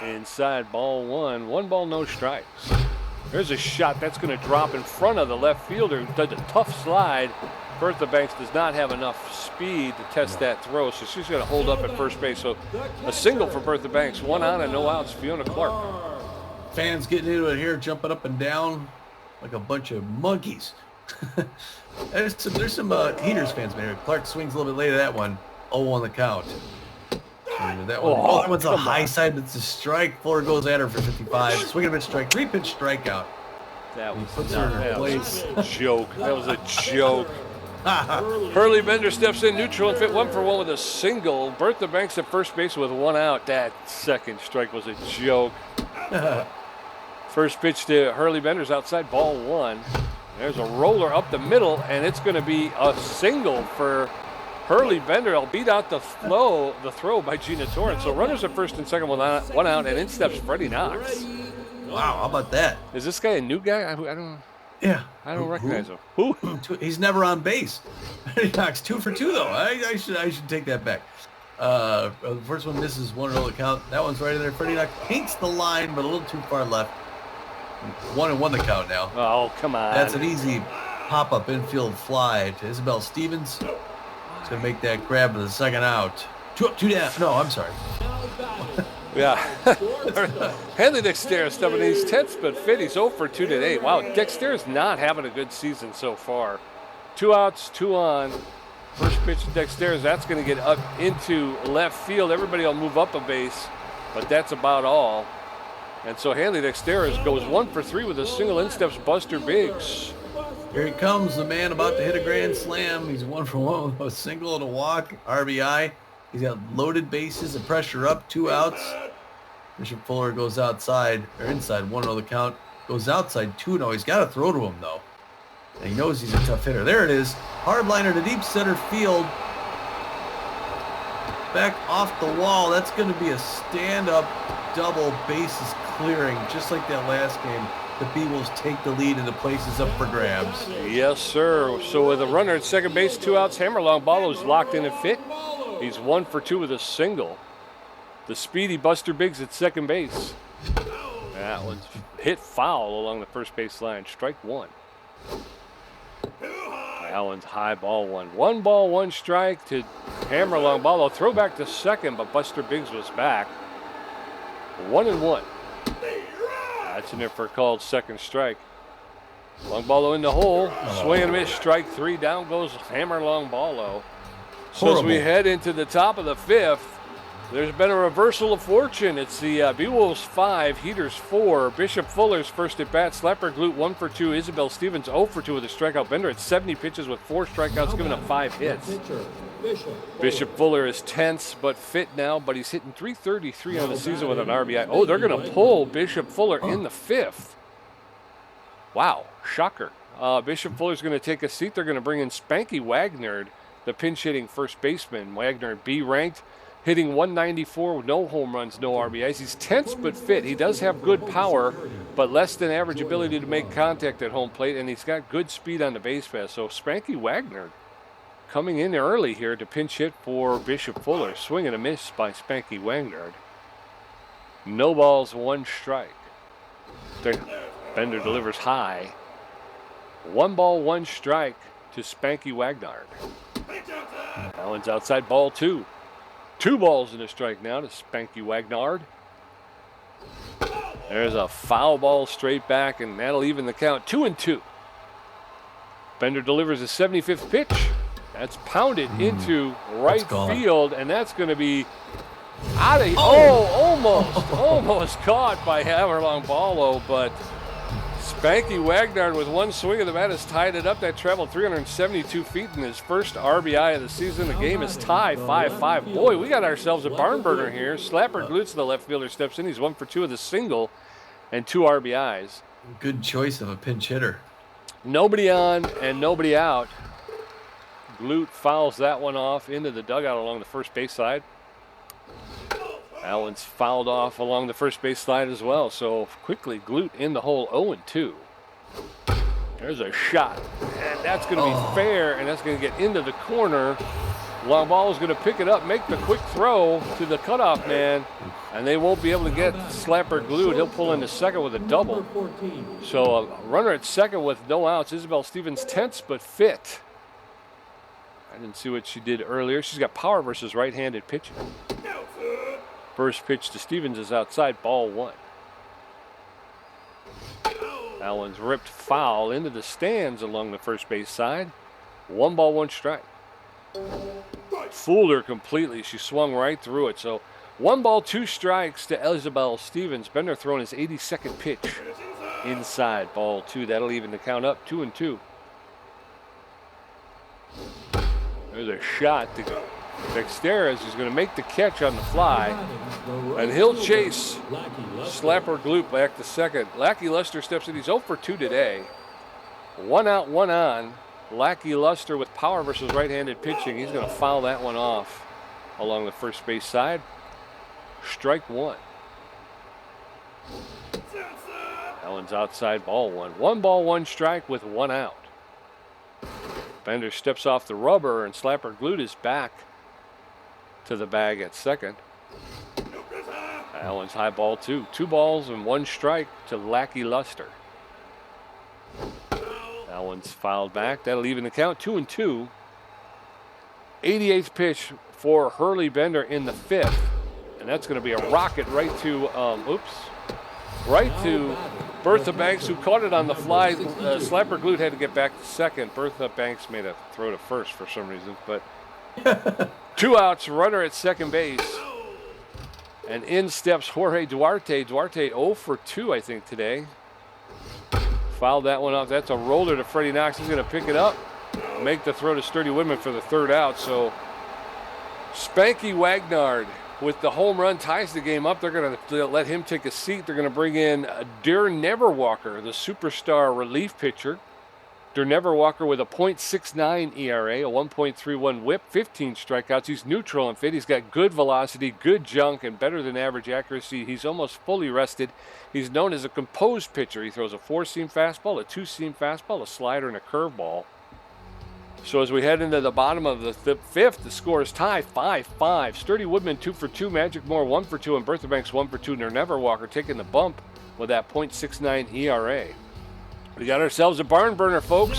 Inside, ball 1. 1 ball, no strikes. There's a shot that's going to drop in front of the left fielder, who does a tough slide. Bertha Banks does not have enough speed to test that throw, so she's going to hold up at first base. So a single for Bertha Banks. 1 on and no outs. Fiona Clark. Fans getting into it here, jumping up and down like a bunch of monkeys. There's some Heaters fans, man. Clark swings a little bit later. That one, 0 on the count. That one's a high side, but it's a strike. Fuller goes at her for 55. Swinging a bit strike. 3-pitch strikeout. That was puts her in her place. A joke. That was a joke. Hurley Bender steps in neutral and fit 1 for 1 with a single. Bertha Banks at first base with 1 out. That second strike was a joke. First pitch to Hurley Bender's outside, ball 1. There's a roller up the middle, and it's going to be a single for Hurley Bender will beat out the throw by Gina Torrance. So runners at first and second, one out, and in steps Freddie Knox. Wow, how about that? Is this guy a new guy? I don't. Yeah. I don't recognize him. Who? He's never on base. Freddie Knox 2 for 2 though. I should take that back. The first one misses 1-0 count. That one's right in there. Freddie Knox paints the line, but a little too far left. 1-1 the count now. Oh, come on. That's an easy pop-up infield fly to Isabel Stevens. He's going to make that grab of the second out. Two down. No, I'm sorry. Yeah. Hanley Dexter stepping in. He's 10th, but fit. He's 0 for 2 today. Wow, Dexter's not having a good season so far. 2 outs, 2 on. First pitch to Dexter. That's going to get up into left field. Everybody will move up a base, but that's about all. And so Hanley Dexter goes 1 for 3 with a single. In steps Buster Biggs. Here he comes, the man about to hit a grand slam. He's 1 for 1 with a single and a walk, RBI. He's got loaded bases, the pressure up, 2 outs. Bishop Fuller goes outside, or inside, 1-0 the count. Goes outside, 2-0. He's got to throw to him, though. And he knows he's a tough hitter. There it is. Hard liner to deep center field. Back off the wall. That's going to be a stand-up double, bases clearing, just like that last game. The Beewolves take the lead and the place is up for grabs. Yes, sir. So with a runner at second base, 2 outs, Hammerlong Ballo's locked in and fit. He's 1 for 2 with a single. The speedy Buster Biggs at second base. That one's hit foul along the first base line. Strike 1. That one's high ball 1. 1 ball, 1 strike to Hammerlong Ballo. Throw back to second, but Buster Biggs was back. 1-1. That's in there for a called second strike. Longballo in the hole. Swing and miss. Strike 3. Down goes Hammer Longballo. So as we head into the top of the 5th, there's been a reversal of fortune. It's the Beewolves 5, Heaters 4. Bishop Fuller's first at bat. Slapper Glute 1 for 2. Isabel Stevens 0 for 2 with a strikeout. Bender at 70 pitches with 4 strikeouts, giving up 5 hits. Bishop Fuller is tense but fit now, but he's hitting .333 on the season with an RBI. Oh, they're going to pull Bishop Fuller in the 5th. Wow, shocker. Bishop Fuller's going to take a seat. They're going to bring in Spanky Wagner, the pinch-hitting first baseman. Wagner B ranked, hitting .194 with no home runs, no RBIs. He's tense but fit. He does have good power, but less than average ability to make contact at home plate, and he's got good speed on the base pass. So Spanky Wagner coming in early here to pinch hit for Bishop Fuller. Swing and a miss by Spanky Wagner. No balls, 1 strike. Bender delivers high. 1 ball, 1 strike to Spanky Wagner. That one's outside, ball 2. 2 balls and a strike now to Spanky Wagner. There's a foul ball straight back, and that'll even the count. 2-2. Bender delivers a 75th pitch. That's pounded into right field, and that's going to be out of here. Almost caught by Hammerlong Ballo, but Spanky Wagner with 1 swing of the bat has tied it up. That traveled 372 feet in his first RBI of the season. The game is tied 5-5. Boy, we got ourselves a barn burner here. Slapper Glutz, the left fielder, steps in. He's 1 for 2 with a single and 2 RBIs. Good choice of a pinch hitter. Nobody on and nobody out. Glute fouls that one off into the dugout along the first base side. That one's fouled off along the first base side as well. So quickly, Glute in the hole, 0-2. There's a shot, and that's going to be fair, and that's going to get into the corner. Long ball is going to pick it up, make the quick throw to the cutoff man, and they won't be able to get Slapper Glute. He'll pull into second with a double. So a runner at second with no outs. Isabel Stevens tense but fit. I didn't see what she did earlier. She's got power versus right-handed pitching. First pitch to Stevens is outside, ball 1. That one's ripped foul into the stands along the first base side. 1 ball, 1 strike. Fooled her completely. She swung right through it. So 1 ball, 2 strikes to Isabel Stevens. Bender throwing his 82nd pitch inside, ball 2. That'll even the count up, 2-2. There's a shot to Dexteris. He's going to make the catch on the fly, and he'll chase Slapper Glute back to second. Lackey Lester steps in. He's 0 for 2 today. 1 out, 1 on. Lackluster with power versus right-handed pitching. He's going to foul that one off along the first base side. Strike one. That one's outside, ball one. 1 ball, 1 strike with 1 out. Bender steps off the rubber, and Slapper glued his back to the bag at second. That one's high ball 2. 2 balls and 1 strike to Lackluster. That one's fouled back. That'll even the count, 2-2. 88th pitch for Hurley Bender in the 5th. And that's going to be a rocket right to, Bertha Banks, who caught it on the fly. Slapper Glute had to get back to second. Bertha Banks made a throw to first for some reason. But 2 outs, runner at second base. And in steps Jorge Duarte. Duarte 0 for 2, I think, today. Fouled that one off. That's a roller to Freddie Knox. He's going to pick it up, make the throw to Sturdy Woodman for the 3rd out. So Spanky Wagnard with the home run ties the game up. They're going to let him take a seat. They're going to bring in Der Neverwalker, the superstar relief pitcher. Der Neverwalker with a .69 ERA, a 1.31 whip, 15 strikeouts. He's neutral and fit. He's got good velocity, good junk, and better than average accuracy. He's almost fully rested. He's known as a composed pitcher. He throws a 4-seam fastball, a 2-seam fastball, a slider, and a curveball. So as we head into the bottom of the 5th, the score is tied 5-5. Sturdy Woodman 2 for 2, Magic Moore 1 for 2, and Bertha Banks 1 for 2. Der Neverwalker taking the bump with that .69 ERA. We got ourselves a barn burner, folks.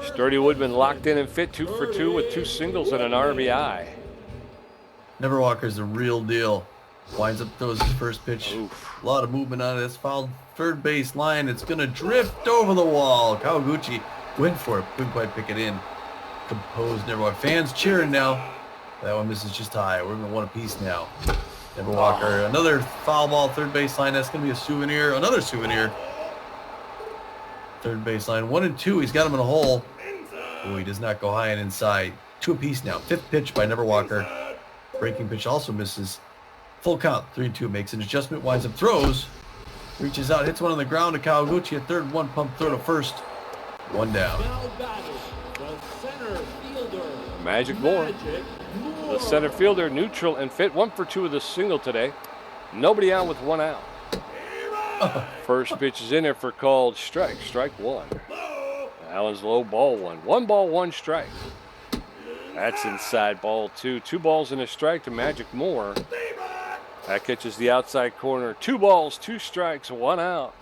Sturdy Woodman locked in and fit, 2 for 2 with 2 singles and an RBI. Neverwalker's the real deal. Winds up, throws his first pitch. Oof. A lot of movement on it. It's fouled third base line. It's going to drift over the wall. Kawaguchi went for it. Couldn't quite pick it in. Composed Neverwalker. Fans cheering now. That one misses just high. We're going to 1 apiece now. Neverwalker. Another foul ball, third base line. That's going to be a souvenir. Another souvenir. Third baseline, 1-2. He's got him in a hole. Oh, he does not go high and inside. 2 apiece now. 5th pitch by Neverwalker. Breaking pitch also misses. Full count. 3-2. Makes an adjustment. Winds up, throws. Reaches out. Hits one on the ground to Kawaguchi. A third, 1 pump throw to first. 1 down. Magic Moore. The center fielder, neutral and fit. 1 for 2 with a single today. Nobody out with 1 out. First pitch is in there for called strike. Strike 1. Allen's low, ball 1. 1 ball, 1 strike. That's inside, ball 2. 2 balls and a strike to Magic Moore. That catches the outside corner. 2 balls, 2 strikes, 1 out.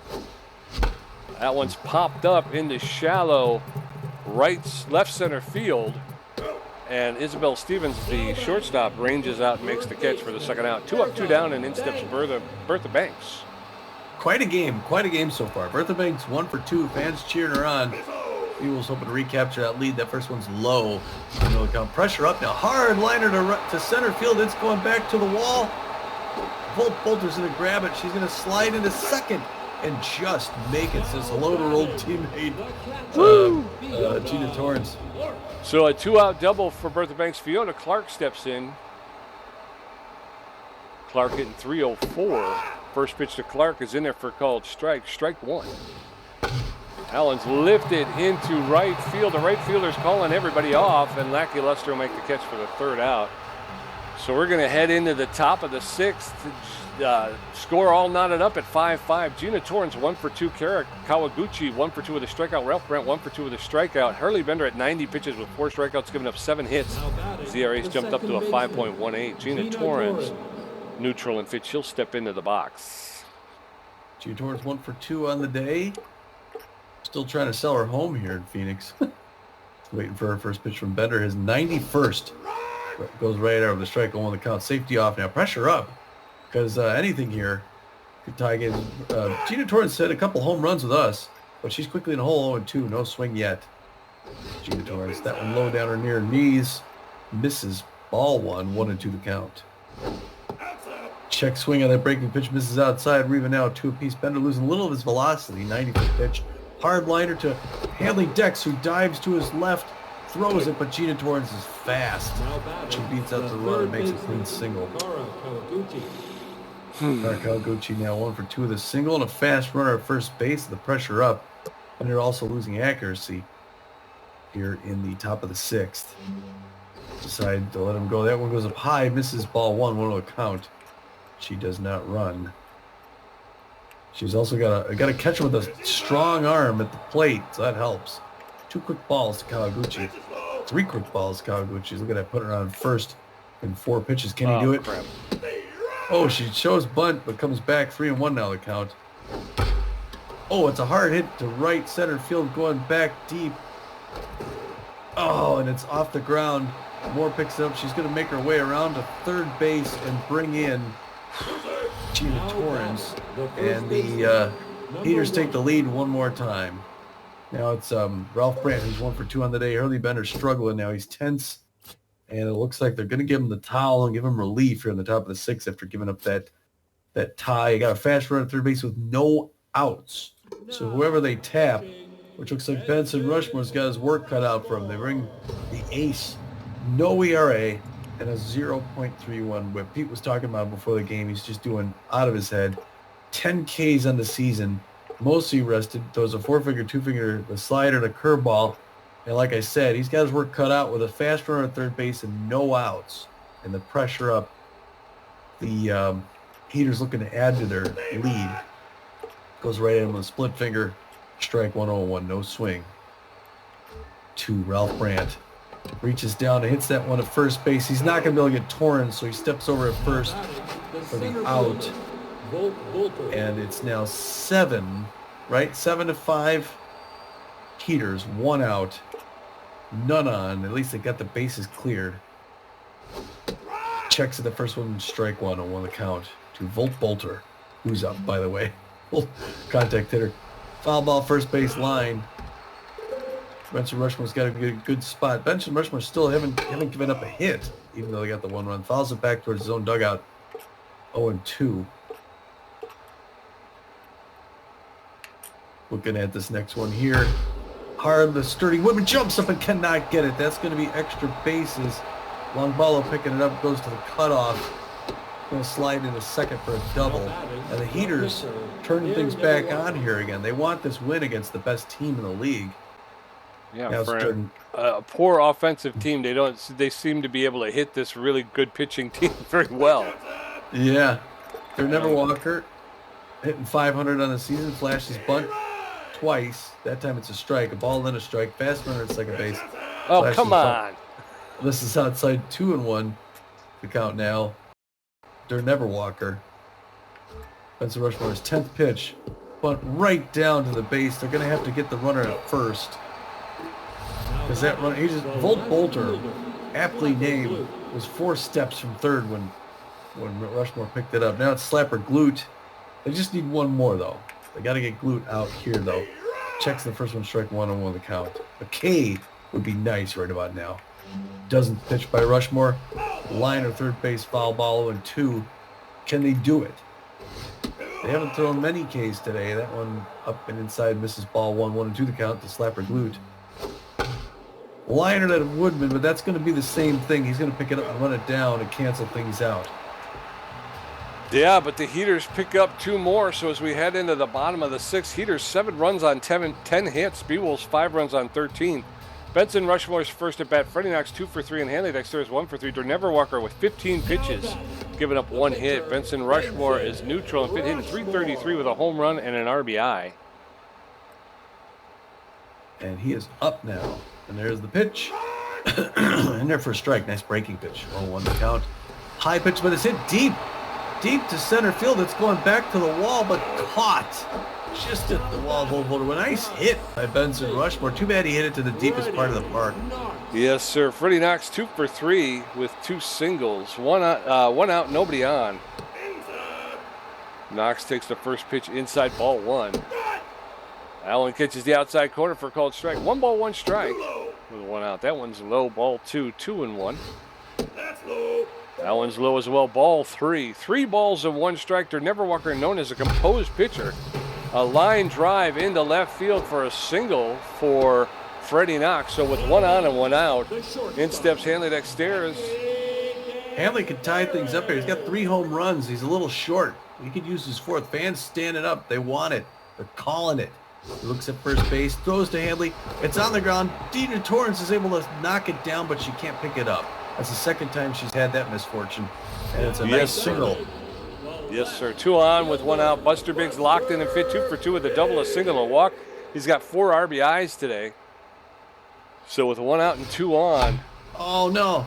That one's popped up into shallow left center field. And Isabel Stevens, the shortstop, ranges out and makes the catch for the 2nd out. 2 up, 2 down, and in steps Bertha Banks. Quite a game so far. Bertha Banks 1 for 2. Fans cheering her on. Beewolves hoping to recapture that lead. That first one's low. Pressure up now. Hard liner to center field. It's going back to the wall. Bolter's going to grab it. She's going to slide into second and just make it. Says hello to her old teammate, Gina Torrance. So a 2-out double for Bertha Banks. Fiona Clark steps in. Clark hitting .304. First pitch to Clark is in there for called strike. Strike 1. Allen's lifted into right field. The right fielder's calling everybody off, and Lackluster will make the catch for the 3rd out. So we're going to head into the top of the 6th. Score all knotted up at 5-5. Gina Torrance 1 for 2. Kara Kawaguchi 1 for 2 with a strikeout. Ralph Brent 1 for 2 with a strikeout. Hurley Bender at 90 pitches with 4 strikeouts, giving up 7 hits. ZRA's jumped up to a 5.18. Gina Torrance neutral and fit. She'll step into the box. Gina Torrance 1 for 2 on the day. Still trying to sell her home here in Phoenix. Waiting for her first pitch from Bender. His 91st goes right out of the strike on the count. Safety off now. Pressure up because anything here could tie again. Gina Torrance had a couple home runs with us, but she's quickly in a hole 0-2. No swing yet. Gina Torrance, that one low down her near knee. Misses ball 1. 1-2 the count. Check swing on that breaking pitch. Misses outside. We're even now 2 apiece. Bender losing a little of his velocity. 90-foot pitch. Hard liner to Hanley Dex, who dives to his left, throws it, but Gina Torrance is fast. She beats out the run and makes a clean single. Kawaguchi now 1 for 2 with a single and a fast runner at first base. The pressure up, and they're also losing accuracy. here in the top of the 6th. Decide to let him go. That one goes up high, misses ball 1 will count. She does not run. She's also got to catch him with a strong arm at the plate, so that helps. 2 quick balls to Kawaguchi. 3 quick balls to Kawaguchi. Look at that, putting her on first in 4 pitches. Can he do it? Crap. Oh, she shows bunt, but comes back 3-1 now the count. Oh, it's a hard hit to right center field, going back deep. Oh, and it's off the ground. Moore picks it up. She's going to make her way around to third base and bring in Gina Torrens. And the Heaters take the lead one more time. Now it's Ralph Brandt, who's 1 for 2 on the day. Hurley Bender's struggling now. He's tense. And it looks like they're going to give him the towel and give him relief here in the top of the 6th after giving up that tie. He got a fast run at third base with no outs. So whoever they tap, which looks like Benson Rushmore's got his work cut out for him. They bring the ace, no ERA, and a 0.31 whip. Pete was talking about him before the game. He's just doing out of his head. 10 Ks on the season, mostly rested. Throws a 4-finger, 2-finger, a slider, and a curveball. And like I said, he's got his work cut out with a fast runner at third base and no outs. And the pressure up. The Heaters looking to add to their lead. Goes right at him with a split finger. Strike 1-0-1, no swing. To Ralph Brandt. Reaches down and hits that one at first base. He's not going to be able to get Torrens, so he steps over at first for the out. And it's now 7, right? 7-5. Heaters, 1 out. None on. At least they got the bases cleared. Checks at the first one, strike 1-1 the count to Volt Bolter, who's up, by the way. Contact hitter. Foul ball, first base line. Benson Rushmore's got a good spot. Benson Rushmore still haven't given up a hit, even though they got the 1 run. Fouls it back towards his own dugout. 0-2. Looking at this next one here. Hard, the sturdy Woodman jumps up and cannot get it. That's going to be extra bases. Longballo picking it up, goes to the cutoff. Going to slide into second for a double. And the Heaters turning things back on here again. They want this win against the best team in the league. Yeah, for a poor offensive team, they seem to be able to hit this really good pitching team very well. Yeah. They're Never Walker, hitting 500 on the season, flashed his bunt twice. That time it's a strike, a ball and a strike. Fast runner at second base. Oh, come on. This is outside 2-1. The count now. They're Never Walker. Benson Rushmore's 10th pitch. Bunt right down to the base. They're going to have to get the runner at first. Because that run, Volt Bolter, aptly named, was 4 steps from third when Rushmore picked it up. Now it's Slapper Glute. They just need 1 more, though. They got to get Glute out here, though. Checks the first one, strike 1-1 the count. A K would be nice right about now. Doesn't pitch by Rushmore. Liner, third base, foul ball, 0-2. Can they do it? They haven't thrown many Ks today. That one up and inside misses ball 1-2 the count to Slapper Glute. Liner to Woodman, but that's going to be the same thing. He's going to pick it up and run it down and cancel things out. Yeah, but the Heaters pick up 2 more, so as we head into the bottom of the 6th, Heaters 7 runs on 10 hits, Beewolves 5 runs on 13. Benson Rushmore's first at bat, Freddie Knox 2 for 3, and Hanley Dexter's 1 for 3. Never Walker with 15 pitches, giving up 1 hit. Benson Rushmore is neutral and hitting .333 with a home run and an RBI. And he is up now. And there's the pitch. In there for a strike. Nice breaking pitch. 0-1 to count. High pitch, but it's hit deep. Deep to center field. It's going back to the wall, but caught. Just at the wall. A nice hit by Benson Rushmore. Too bad he hit it to the deepest part of the park. Yes, sir. Freddie Knox 2 for 3 with 2 singles. One out, nobody on. Knox takes the first pitch inside, ball 1. Allen catches the outside corner for a called strike. 1 ball, 1 strike with 1 out. That one's low, ball 2, 2-1. That's low. That one's low as well, ball 3. 3 balls and 1 strike. Never Walker, known as a composed pitcher. A line drive into left field for a single for Freddie Knox. So with 1 on and 1 out, in steps Hanley Dexter. Hanley could tie things up here. He's got 3 home runs. He's a little short. He could use his 4th. Fans standing up. They want it. They're calling it. He looks at first base, throws to Handley. It's on the ground. Dina Torrance is able to knock it down, but she can't pick it up. That's the second time she's had that misfortune, and it's a nice single. Yes, sir. 2 on with 1 out. Buster Biggs locked in and fit 2 for 2 with a double, a single, and a walk. He's got 4 RBIs today. So with 1 out and 2 on. Oh, no.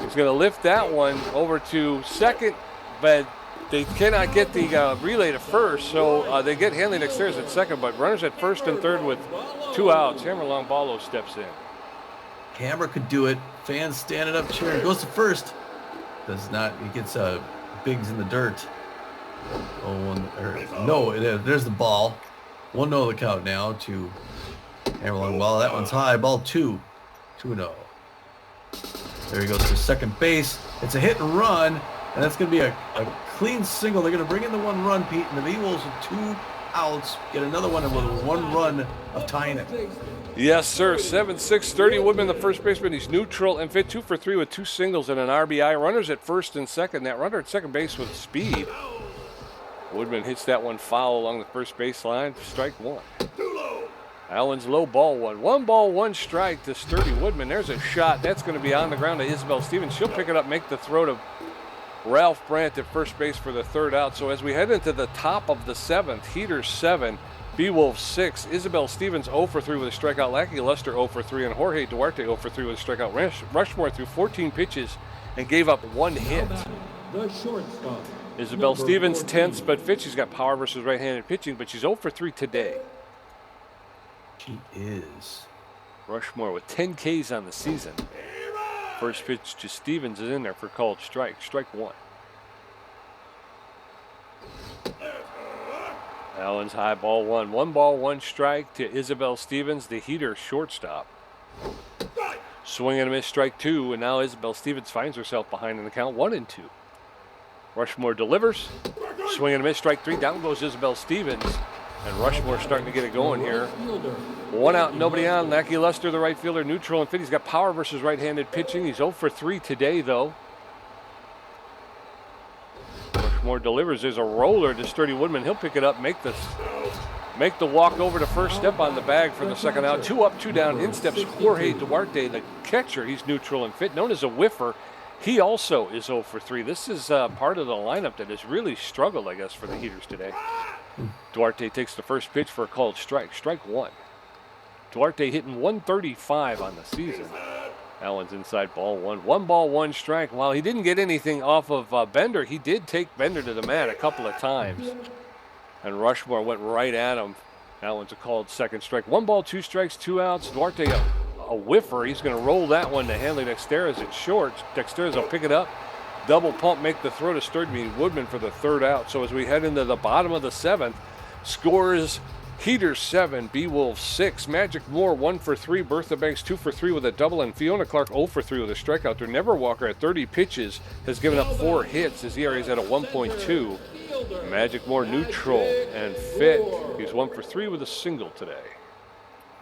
He's going to lift that one over to second, but they cannot get the relay to first, so they get Hanley upstairs at second, but runners at first and third with 2 outs. Hammer Longballo steps in. Hammer could do it. Fans standing up cheering. Goes to first. Does not. He gets Biggs in the dirt. There's the ball. 1-0 the count now to Hammer Longballo. That one's high. Ball 2. 2-0. There he goes to second base. It's a hit and run, and that's going to be a clean single. They're going to bring in the 1 run, Pete, and the Beewolves with 2 outs get another one with 1 run of tying it. Yes, sir. 7-6, 30. Woodman, the first baseman. He's neutral and fit 2 for 3 with 2 singles and an RBI. Runners at first and second. That runner at second base with speed. Woodman hits that one foul along the first baseline. Strike 1. Allen's low, ball 1. 1 ball, 1 strike to Sturdy Woodman. There's a shot. That's going to be on the ground to Isabel Stevens. She'll pick it up, make the throw to Ralph Brandt at first base for the 3rd out. So as we head into the top of the 7th, Heaters 7, Beewolves 6, Isabel Stevens 0 for 3 with a strikeout, Lackey Luster 0 for 3, and Jorge Duarte 0 for 3 with a strikeout. Rushmore threw 14 pitches and gave up 1 hit. Isabel Stevens tense but fit. She's got power versus right-handed pitching, but she's 0 for 3 today. She is. Rushmore with 10 Ks on the season. First pitch to Stevens is in there for called strike. Strike 1. Allen's high, ball 1. 1 ball, 1 strike to Isabel Stevens, the Heater shortstop. Swing and a miss, strike 2, and now Isabel Stevens finds herself behind in the count, 1-2. Rushmore delivers. Swing and a miss, strike 3. Down goes Isabel Stevens. And Rushmore starting to get it going here. 1 out, nobody on. Lackey Luster, the right fielder, neutral and fit. He's got power versus right-handed pitching. He's 0 for 3 today, though. Rushmore delivers. There's a roller to Sturdy Woodman. He'll pick it up, make the walk over to first, step on the bag for the 2nd out. 2 up, 2 down. In steps Jorge Duarte, the catcher. He's neutral and fit, known as a whiffer. He also is 0 for 3. This is part of the lineup that has really struggled, I guess, for the Heaters today. Duarte takes the first pitch for a called strike. Strike 1. Duarte hitting 135 on the season. Allen's inside, ball 1. 1 ball, 1 strike. While he didn't get anything off of Bender, he did take Bender to the mat a couple of times. And Rushmore went right at him. Allen's a called second strike. 1 ball, 2 strikes, 2 outs. Duarte a whiffer. He's going to roll that one to Hanley Dexteras at short. Dexteras will pick it up. Double pump, make the throw to Sturdy Woodman for the 3rd out. So as we head into the bottom of the 7th, scores Heaters 7, Beewolves 6. Magic Moore 1 for 3. Bertha Banks 2 for 3 with a double. And Fiona Clark 0 for 3 with a strikeout. Their Never Walker at 30 pitches has given up 4 hits. His ERA is at a 1.2. Magic Moore neutral and fit. He's 1 for 3 with a single today.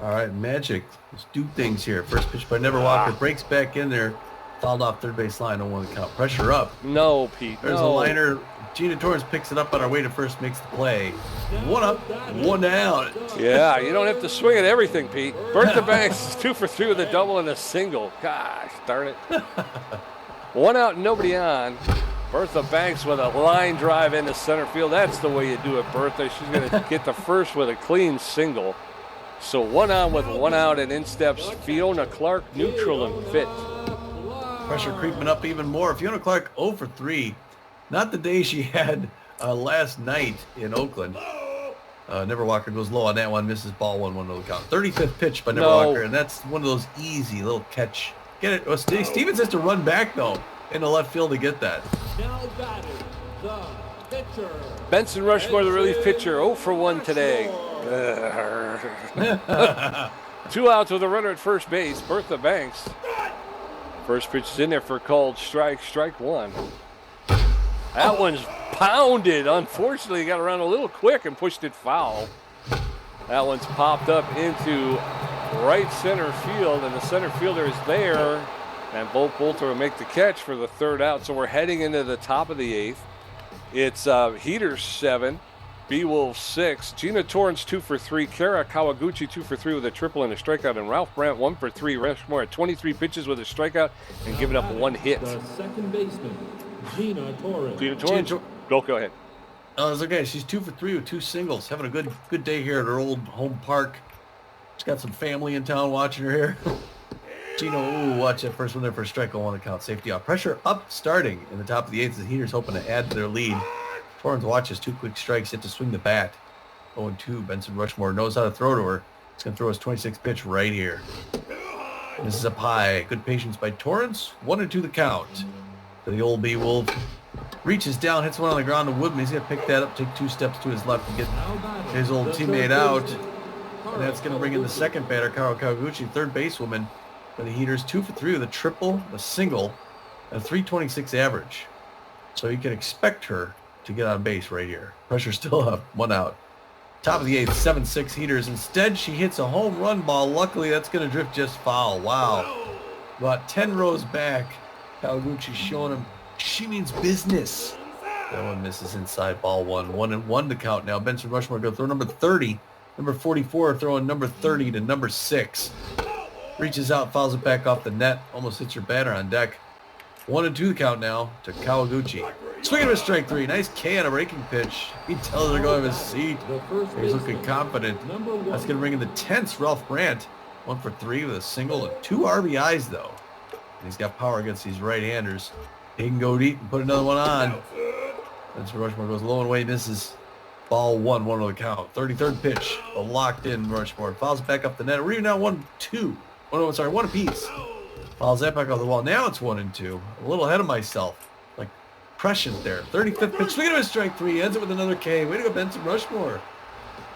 All right, Magic. Let's do things here. First pitch by Never Walker. Breaks back in there. Fouled off third base line. 0-1 count. Pressure up. No, Pete. There's a liner. Gina Torrance picks it up on her way to first, makes the play. 1 up, 1 down. Yeah, you don't have to swing at everything, Pete. Bertha Banks is 2 for 3 with a double and a single. Gosh, darn it. 1 out, nobody on. Bertha Banks with a line drive into center field. That's the way you do it, Bertha. She's going to get the first with a clean single. So 1 on with 1 out, and in steps Fiona Clark, neutral and fit. Pressure creeping up even more. Fiona Clark 0 for 3. Not the day she had last night in Oakland. Never Walker goes low on that one, misses ball 1-1 to the count. 35th pitch by Never Walker, and that's one of those easy little catch. Get it? Well, Stevens has to run back though in the left field to get that. Now batting, the pitcher. Benson Rushmore, the relief pitcher, 0 for 1 today. 2 outs with a runner at first base. Bertha Banks. First pitch is in there for a called strike. Strike 1. That one's pounded. Unfortunately, he got around a little quick and pushed it foul. That one's popped up into right center field, and the center fielder is there. And Bolter will make the catch for the 3rd out. So we're heading into the top of the 8th. It's Heaters 7, Beewolves 6. Gina Torrance 2 for 3. Kara Kawaguchi 2 for 3 with a triple and a strikeout. And Ralph Brandt 1 for 3. Rushmore at 23 pitches with a strikeout and giving up 1 hit. The second baseman, Gina Torres. Gina Torrance. Go ahead. Oh, it's okay. She's 2 for 3 with 2 singles. Having a good day here at her old home park. She's got some family in town watching her here. Gino, ooh, watch that first one there for a strike on 1 account. Safety off. Pressure up starting in the top of the 8th. The Heaters hoping to add to their lead. Torrance watches 2 quick strikes, hit to swing the bat. 0-2. Benson Rushmore knows how to throw to her. He's going to throw his 26th pitch right here. This is up high. Good patience by Torrance. 1-2 the count. To the old Beewolf. Reaches down, hits one on the ground to Woodman. He's going to pick that up, take 2 steps to his left and get his old teammate out. And that's going to bring in the second batter, Kara Kawaguchi, third basewoman for the Heaters. 2 for 3 with a triple, a single, and a 326 average. So you can expect her to get on base right here. Pressure still up, 1 out. Top of the 8th, 7-6 Heaters. Instead, she hits a home run ball. Luckily, that's going to drift just foul. Wow. About 10 rows back, Kawaguchi showing him she means business. That one misses inside, ball 1. 1-1 to count now. Benson Rushmore going to throw number 30. Number 44 throwing number 30 to number 6. Reaches out, fouls it back off the net. Almost hits her batter on deck. 1-2 the count now to Kawaguchi. Swinging a strike 3. Nice K on a breaking pitch. He tells her to go to his seat. He's looking confident. That's going to bring in the tense Ralph Brandt. 1 for 3 with a single and 2 RBIs though. And he's got power against these right-handers. He can go deep and put another one on. Benson Rushmore goes low and away, misses. Ball 1, 1 on the count. 33rd pitch. A locked in Rushmore. Fouls back up the net. We're even now 1-2. Oh no, sorry, 1 apiece. Fouls that back off the wall. Now it's 1-2. A little ahead of myself. Like prescient there. 35th pitch. Swing at a strike 3. Ends it with another K. Way to go, Benson Rushmore.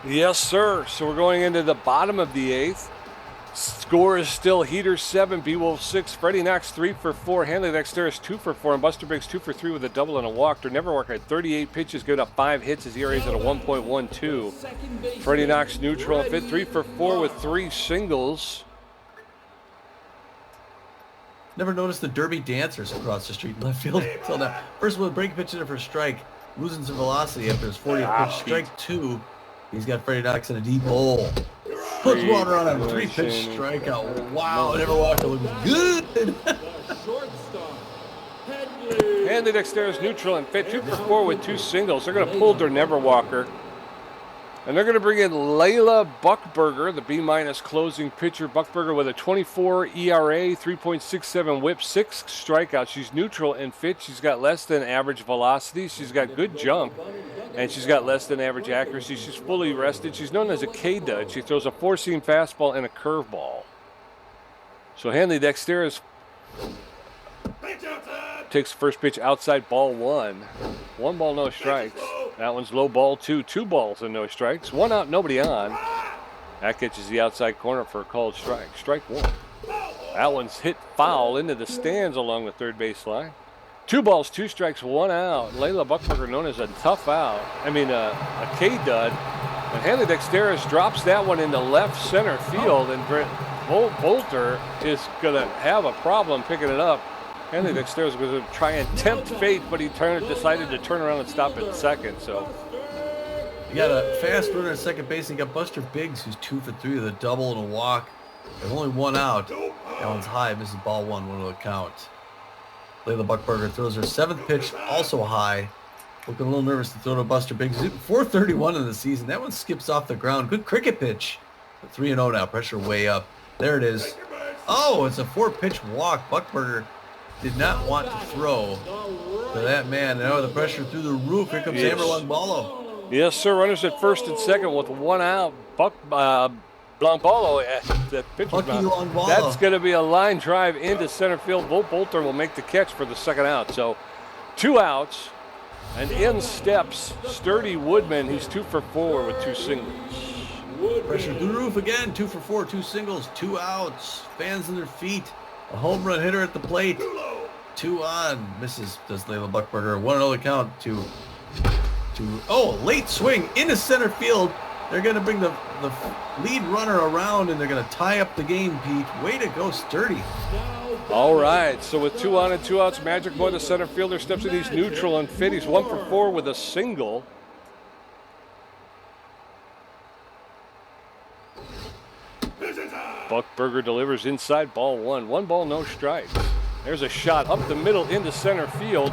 Yes, sir. So we're going into the bottom of the 8th. Score is still Heaters 7, Beewolves 6. Freddie Knox 3 for 4. Hanley Dexteris 2 for 4. And Buster Biggs 2 for 3 with a double and a walk. Neverwalker had 38 pitches, giving up 5 hits. His ERA is at a 1.12. Freddie Knox neutral and fit 3 for 4 with 3 singles. Never noticed the derby dancers across the street in left field until now. First with a break pitch in for a strike. Losing some velocity after his 40th pitch. Strike 2. He's got Freddie Knox in a deep hole. Puts water on a 3-pitch strikeout. Wow, Neverwalker looks good. Hanley Dexteris neutral and fit 2 for 4 with 2 singles. They're going to pull their Neverwalker. And they're going to bring in Layla Buckberger, the B- closing pitcher. Buckberger with a 24 ERA, 3.67 whip, 6 strikeouts. She's neutral and fit. She's got less than average velocity. She's got good jump. And she's got less than average accuracy. She's fully rested. She's known as a K-Dud. She throws a 4-seam fastball and a curveball. So Hanley Dexteris takes the first pitch outside, ball 1. 1 ball, no strikes. That one's low, ball 2. 2 balls and no strikes. 1 out, nobody on. That catches the outside corner for a called strike. Strike 1. That one's hit foul into the stands along the third base line. 2 balls, 2 strikes, 1 out. Layla Buckberger known as a tough out. A K-Dud. And Hanley Dexteris drops that one into left center field, and Brent Bolter is going to have a problem picking it up. Hanley Dexteris was going to try and tempt fate, but he decided to turn around and stop at second. So you got a fast runner at second base, and you got Buster Biggs, who's 2 for 3 with a double and a walk. There's only 1 out. That one's high, misses ball 1, 1 to the count. Layla Buckberger throws her 7th pitch, also high. Looking a little nervous to throw to Buster Biggs. 431 in the season. That one skips off the ground. Good cricket pitch. 3-0 now. Pressure way up. There it is. Oh, it's a 4-pitch walk. Buckberger did not want to throw to that man. Now the pressure through the roof. Here comes Amber Longbalo. Yes, sir. Runners at first and second with 1 out. Longbalo, that pitch was that's going to be a line drive into center field. Bolter will make the catch for the second out. So 2 outs, and in steps Sturdy Woodman. He's 2 for 4 with 2 singles. Pressure through the roof again. 2 for 4, 2 singles, 2 outs. Fans in their feet. A home run hitter at the plate. 2 on. Misses, does Layla Buckberger. 1-0 the count to late swing into center field. They're going to bring the lead runner around, and they're going to tie up the game, Pete. Way to go, Sturdy. All right, so with 2 on and 2 outs, Magic Boy, the center fielder, steps in. He's neutral and fit. He's 1 for 4 with a single. Buckberger delivers inside, ball one. 1 ball, no strikes. There's a shot up the middle into center field.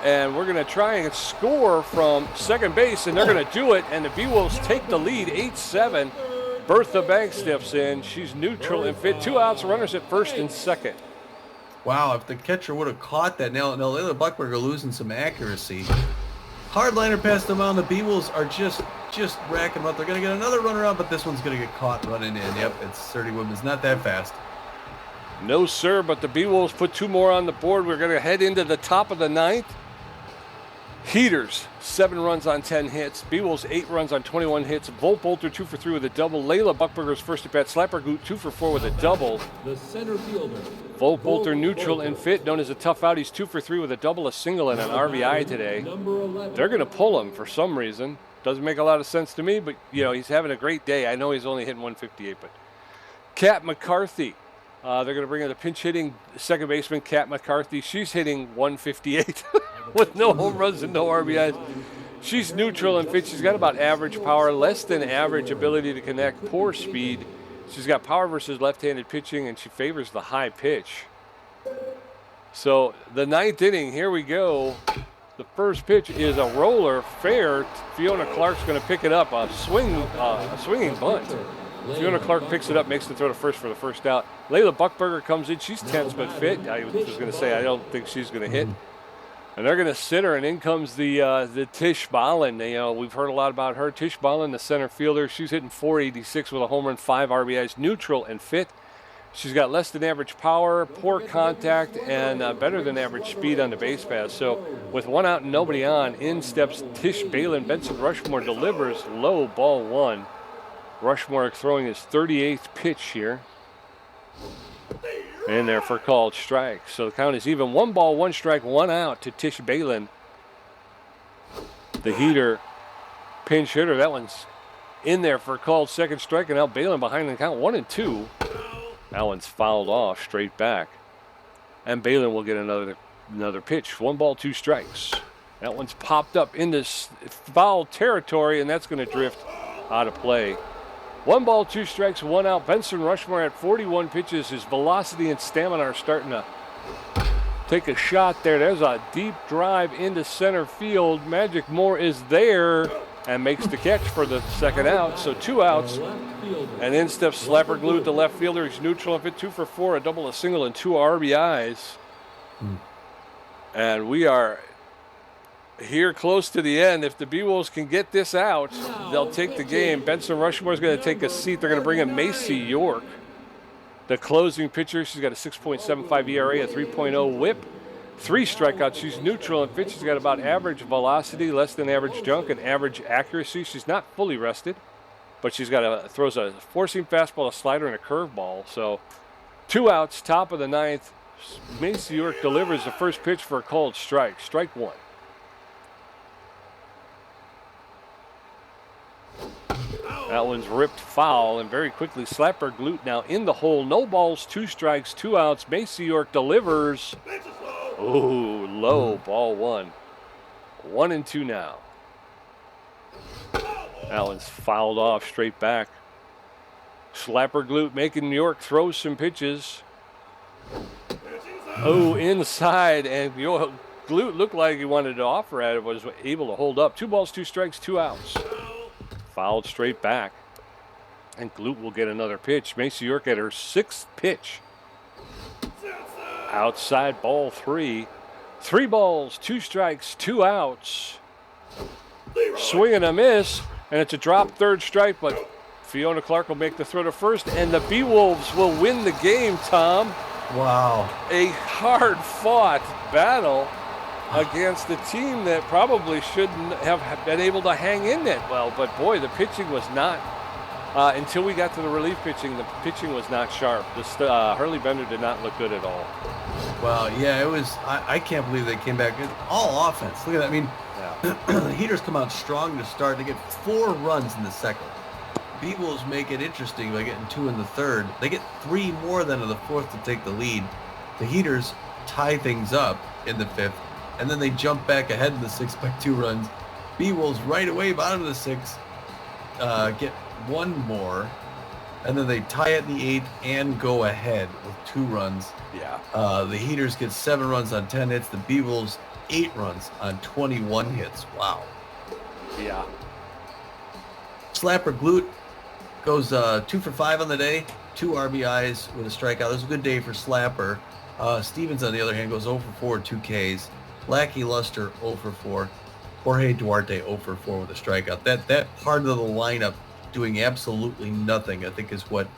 And we're going to try and score from second base, and they're going to do it. And the Beewolves take the lead, 8-7. Bertha Banks steps in. She's neutral and fit. 2 outs, runners at first and second. Wow, if the catcher would have caught that. Now Layla Buckberger losing some accuracy. Hardliner passed them on. The Beewolves are just racking them up. They're going to get another runner out, but this one's going to get caught running in. Yep, it's 30 Women's not that fast. No, sir, but the Beewolves put 2 more on the board. We're going to head into the top of the 9th. Heaters, 7 runs on 10 hits. Beewolves, 8 runs on 21 hits. Volt Bolter, 2 for 3 with a double. Layla Buckberger's first at bat. Slapper Goot, 2 for 4 with a double. The center fielder. Volt Bolter, neutral and fit, known as a tough out. He's 2 for 3 with a double, a single, and an RBI today. They're going to pull him for some reason. Doesn't make a lot of sense to me, but he's having a great day. I know he's only hitting 158, but Kat McCarthy. They're going to bring in the pinch hitting second baseman, Kat McCarthy. She's hitting 158 with no home runs and no RBIs. She's neutral and fit. She's got about average power, less than average ability to connect, poor speed. She's got power versus left-handed pitching, and she favors the high pitch. So the 9th inning, here we go. The first pitch is a roller, fair. Fiona Clark's going to pick it up, a swinging bunt. Fiona Clark picks it up, makes the throw to first for the first out. Layla Buckberger comes in. She's tense but fit. I was going to say I don't think she's going to hit. And they're going to sit her, and in comes the Tish Ballin. We've heard a lot about her. Tish Ballin, the center fielder. She's hitting 486 with a home run, 5 RBIs, neutral and fit. She's got less than average power, poor contact, and better than average speed on the base pass. So with 1 out and nobody on, in steps Tish Balin. Benson Rushmore delivers low, ball 1. Rushmore throwing his 38th pitch here. In there for called strike. So the count is even. 1 ball, 1 strike, 1 out to Tish Balin. The heater, pinch hitter. That one's in there for called second strike, and now Balin behind the count, 1-2. That one's fouled off straight back. And Balin will get another pitch. 1 ball, 2 strikes. That one's popped up into foul territory, and that's going to drift out of play. 1 ball, 2 strikes, 1 out. Benson Rushmore at 41 pitches. His velocity and stamina are starting to take a shot there. There's a deep drive into center field. Magic Moore is there and makes the catch for the second out. So 2 outs. And in steps Slapper Glued, the left fielder. He's neutral and fit, 2 for 4, a double, a single, and 2 RBIs. And we are here close to the end. If the Beewolves can get this out, they'll take the game. Benson Rushmore is going to take a seat. They're going to bring in Macy York, the closing pitcher. She's got a 6.75 ERA, a 3.0 whip, 3 strikeouts. She's neutral and fit. She's got about average velocity, less than average junk, and average accuracy. She's not fully rested, but she's got throws a four-seam fastball, a slider, and a curveball. So 2 outs, top of the 9th. Macy York delivers the first pitch for a called strike. Strike 1. That one's ripped foul, and very quickly Slapper Glute now in the hole. No balls, 2 strikes, 2 outs. Macy York delivers. Ooh, low, ball 1. 1-2 now. That one's fouled off straight back. Slapper Glute making York throw some pitches. Oh, inside, and Glute looked like he wanted to offer at it, was able to hold up. 2 balls, 2 strikes, 2 outs. Fouled straight back. And Glute will get another pitch. Macy York at her 6th pitch. Outside, ball 3. 3 balls, 2 strikes, 2 outs. Swing and a miss, and it's a drop 3rd strike, but Fiona Clark will make the throw to first, and the Beewolves will win the game, Tom. Wow. A hard-fought battle against a team that probably shouldn't have been able to hang in that well. But, boy, the pitching was not, until we got to the relief pitching, the pitching was not sharp. Hurley Bender did not look good at all. Well, yeah, it was, I can't believe they came back. All offense. Look at that. I mean, the Heaters come out strong to start. They get 4 runs in the second. Beewolves make it interesting by getting 2 in the 3rd. They get 3 more than in the 4th to take the lead. The Heaters tie things up in the 5th. And then they jump back ahead in the 6th by 2 runs. Beewolves right away, bottom of the 6th, get 1 more. and then they tie it in the 8th and go ahead with 2 runs. Yeah. The Heaters get 7 runs on 10 hits. The Beewolves 8 runs on 21 hits. Wow. Yeah. Slapper Glute goes 2 for 5 on the day, 2 RBIs with a strikeout. It was a good day for Slapper. Stevens, on the other hand, goes 0 for 4, 2 Ks. Lackey Luster 0 for 4. Jorge Duarte 0 for 4 with a strikeout. That part of the lineup doing absolutely nothing, I think, is what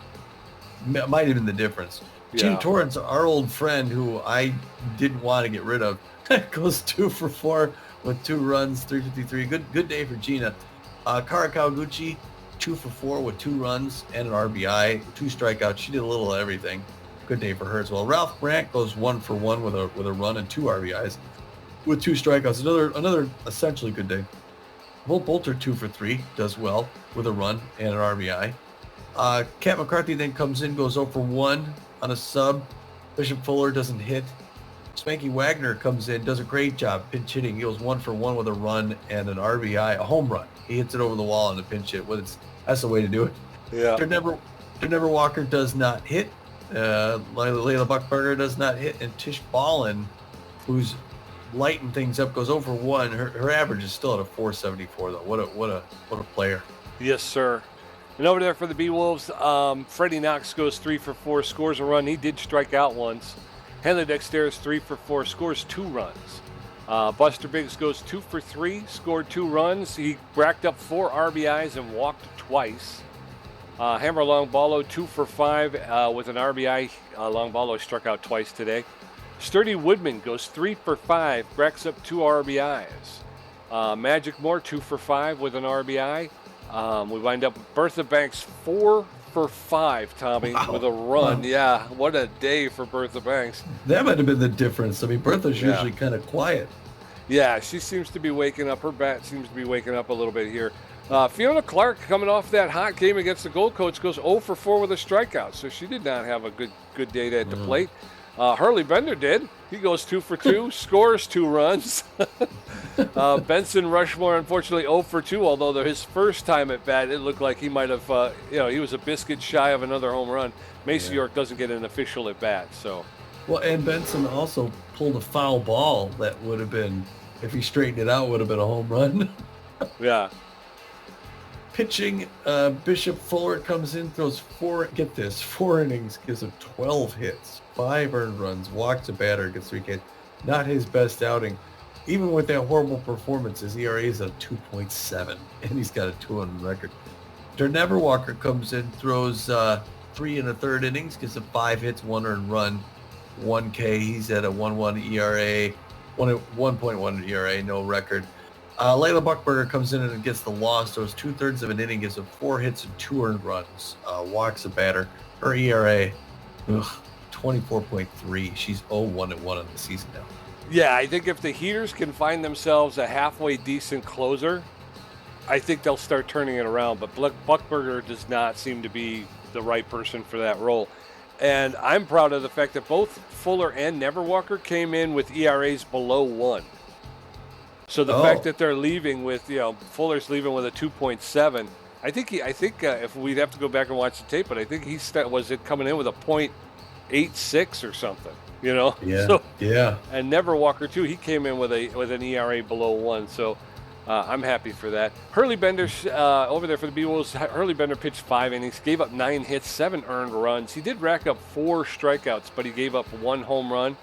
might have been the difference. Yeah. Gene Torrance, our old friend who I didn't want to get rid of, goes 2 for 4 with 2 runs, 353. Good day for Gina. Kara Kawaguchi, 2 for 4 with 2 runs and an RBI, 2 strikeouts. She did a little of everything. Good day for her as well. Ralph Brandt goes 1 for 1 with a run and 2 RBIs with 2 strikeouts. Another essentially good day. Will Bolter 2 for 3 does well with a run and an RBI. Cat McCarthy then comes in, goes 0 for 1 on a sub. Bishop Fuller doesn't hit. Spanky Wagner comes in, does a great job pinch hitting. He goes 1 for 1 with a run and an RBI, a home run. He hits it over the wall on the pinch hit. That's the way to do it. Yeah. Never Walker does not hit. Layla Buckberger does not hit, and Tish Ballin, who's lighting things up, goes 0 for 1. Her average is still at a 474 though. What a player. Yes, sir. And over there for the Beewolves, Freddie Knox goes 3 for 4, scores a run. He did strike out once. Henley Dexter 3 for 4, scores 2 runs. Buster Biggs goes 2 for 3, scored 2 runs. He racked up 4 RBIs and walked twice. Hammer Longballo 2 for 5 with an RBI. Longballo struck out twice today. Sturdy Woodman goes 3 for 5, racks up 2 RBIs. Magic Moore 2 for 5 with an RBI. We wind up with Bertha Banks 4 for 5, Tommy, wow. with a run. Wow. Yeah, what a day for Bertha Banks. That might have been the difference. I mean, Bertha's usually kind of quiet. Yeah, she seems to be waking up. Her bat seems to be waking up a little bit here. Fiona Clark, coming off that hot game against the Gold Coats, goes 0 for 4 with a strikeout. So she did not have a good day at the plate. Hurley Bender did. He goes 2 for 2, scores 2 runs. Benson Rushmore, unfortunately, 0 for 2, although his first time at bat, it looked like he might have, he was a biscuit shy of another home run. Macy York doesn't get an official at bat, so. Well, and Benson also pulled a foul ball that would have been, if he straightened it out, would have been a home run. Yeah. Pitching, Bishop Fuller comes in, throws 4 innings, gives him 12 hits, 5 earned runs, walks a batter, gets 3 Ks. Not his best outing. Even with that horrible performance, his ERA is a 2.7, and he's got a 2-1 record. Never Walker comes in, throws 3 1/3 innings, gives him 5 hits, 1 earned run, 1 K. He's at a 1.1 ERA, 1.1 ERA, no record. Layla Buckberger comes in and gets the loss. Throws 2/3 of an inning, gives him 4 hits and 2 earned runs. Walks a batter. Her ERA, 24.3. She's 0-1-1 on the season now. Yeah, I think if the Heaters can find themselves a halfway decent closer, I think they'll start turning it around. But Buckberger does not seem to be the right person for that role. And I'm proud of the fact that both Fuller and Neverwalker came in with ERAs below 1. So the fact that they're leaving with, Fuller's leaving with a 2.7, I think if we'd have to go back and watch the tape, but I think was it coming in with a .86 or something, Yeah. So, yeah. And Neverwalker too, he came in with an ERA below 1. So I'm happy for that. Hurley Bender over there for the Beewolves. Hurley Bender pitched 5 innings, gave up 9 hits, 7 earned runs. He did rack up 4 strikeouts, but he gave up 1 home run.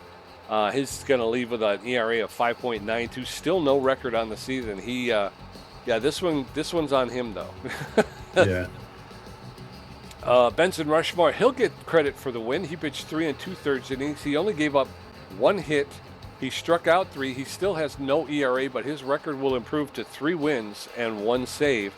He's going to leave with an ERA of 5.92. Still no record on the season. This one's on him though. Yeah. Benson Rushmore, he'll get credit for the win. He pitched 3 2/3 innings. He only gave up 1 hit. He struck out 3. He still has no ERA, but his record will improve to 3 wins and 1 save.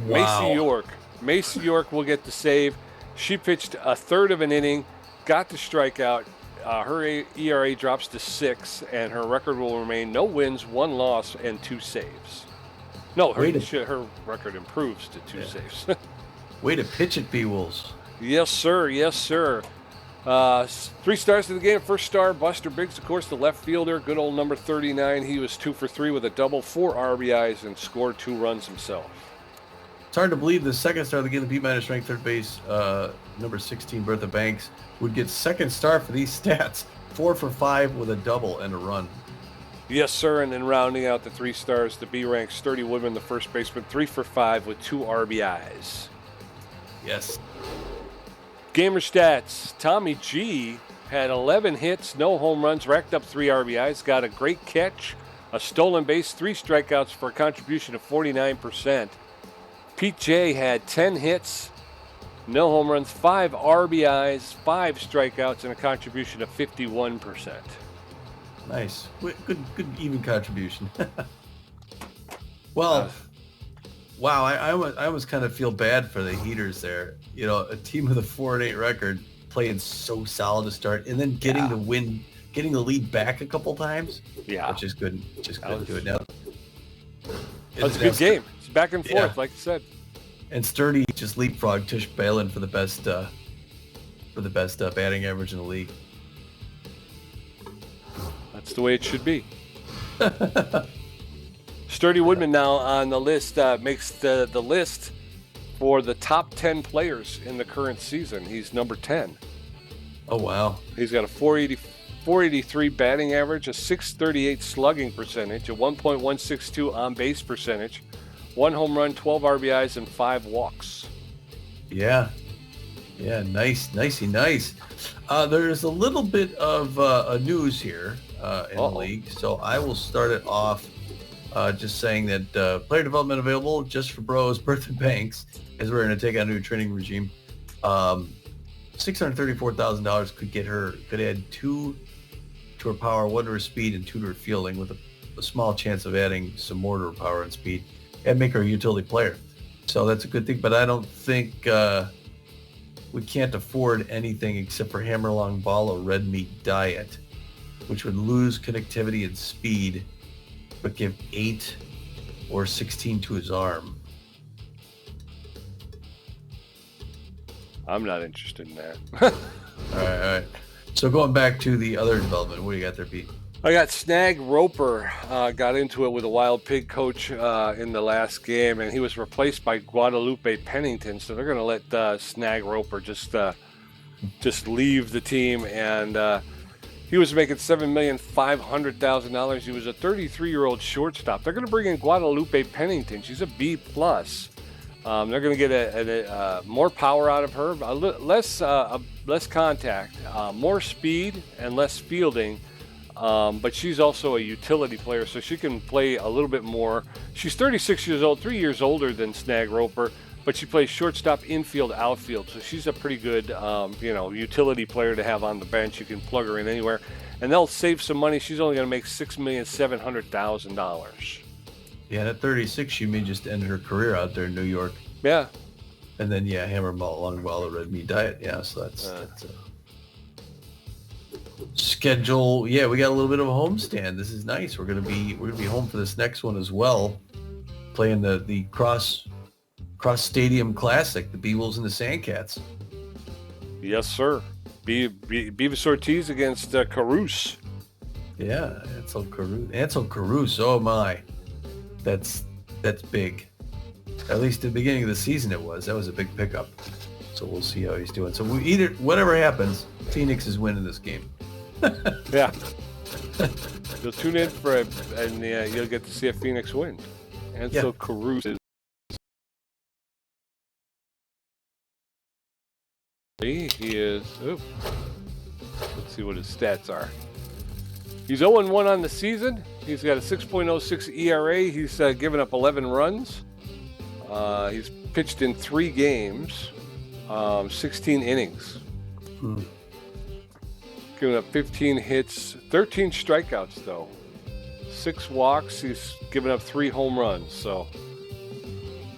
Wow. Macy York will get the save. She pitched 1/3 of an inning, got the strikeout. Her ERA drops to 6, and her record will remain no wins, 1 loss, and 2 saves. No, her record improves to 2 saves. Way to pitch it, Beewolves. Yes, sir. Yes, sir. 3 stars to the game. First star, Buster Biggs, of course, the left fielder. Good old number 39. He was 2 for 3 with a double, 4 RBIs, and scored 2 runs himself. hard to believe the second star of the game, the B-minus ranked third base, number 16, Bertha Banks, would get second star for these stats. 4 for 5 with a double and a run. Yes, sir. And then rounding out the 3 stars, the B rank Sturdy Woodman, the first baseman, 3 for 5 with 2 RBIs. Yes. Gamer stats. Tommy G had 11 hits, no home runs, racked up 3 RBIs, got a great catch, a stolen base, 3 strikeouts for a contribution of 49%. Pete J had 10 hits, no home runs, 5 RBIs, 5 strikeouts, and a contribution of 51%. Nice. Good even contribution. Well, wow, I almost kind of feel bad for the Heaters there. You know, a team with a 4-8 record playing so solid to start, and then getting the win, getting the lead back a couple times. Yeah. Which is good. Just couldn't do it now. That was a good game. It's back and forth, like you said. And Sturdy just leapfrogged Tish Balin for the best batting average in the league. That's the way it should be. Sturdy Woodman now on the list, makes the list for the top 10 players in the current season. He's number 10. Oh, wow. He's got a 483 batting average, a 638 slugging percentage, a 1.162 on-base percentage, 1 home run, 12 RBIs, and 5 walks. Yeah. Yeah, nice. There's a little bit of news here in the league, so I will start it off just saying that player development available just for bros. Bertha Banks, as we're going to take on a new training regime. $634,000 could add 2 to her power, 1 to her speed, and 2 to her fielding, with a small chance of adding some more to her power and speed, and make her a utility player. So that's a good thing, but I don't think we can't afford anything except for Hammerlong Ball or red meat diet, which would lose connectivity and speed, but give 8 or 16 to his arm. I'm not interested in that. All right. So going back to the other development, what do you got there, Pete? I got Snag Roper, got into it with a Wild Pig coach in the last game, and he was replaced by Guadalupe Pennington. So they're going to let Snag Roper just leave the team, and he was making $7,500,000. He was a 33-year-old shortstop. They're going to bring in Guadalupe Pennington. She's a B+. They're going to get a more power out of her, less contact, more speed, and less fielding. But she's also a utility player, so she can play a little bit more. She's 36 years old, 3 years older than Snag Roper, but she plays shortstop, infield, outfield. So she's a pretty good, utility player to have on the bench. You can plug her in anywhere, and they'll save some money. She's only going to make $6,700,000. Yeah, and at 36, she may just end her career out there in New York. Yeah. And then, hammer malt long while the red meat diet. Yeah, so that's schedule. Yeah, we got a little bit of a homestand. This is nice. We're gonna be home for this next one as well, playing the cross stadium classic, the Beewolves and the Sandcats. Yes, sir. Beavis Ortiz against Caruso. Yeah, Ansel Caruso. Oh my, that's big. At least at the beginning of the season, that was a big pickup. So we'll see how he's doing. So whatever happens, Phoenix is winning this game. Yeah. You'll tune in for it, and you'll get to see a Phoenix win. Ansel Caruso. He is. Let's see what his stats are. He's 0-1 on the season. He's got a 6.06 ERA. He's given up 11 runs. He's pitched in 3 games, 16 innings. Given up 15 hits, 13 strikeouts though. 6 walks. He's given up 3 home runs. So,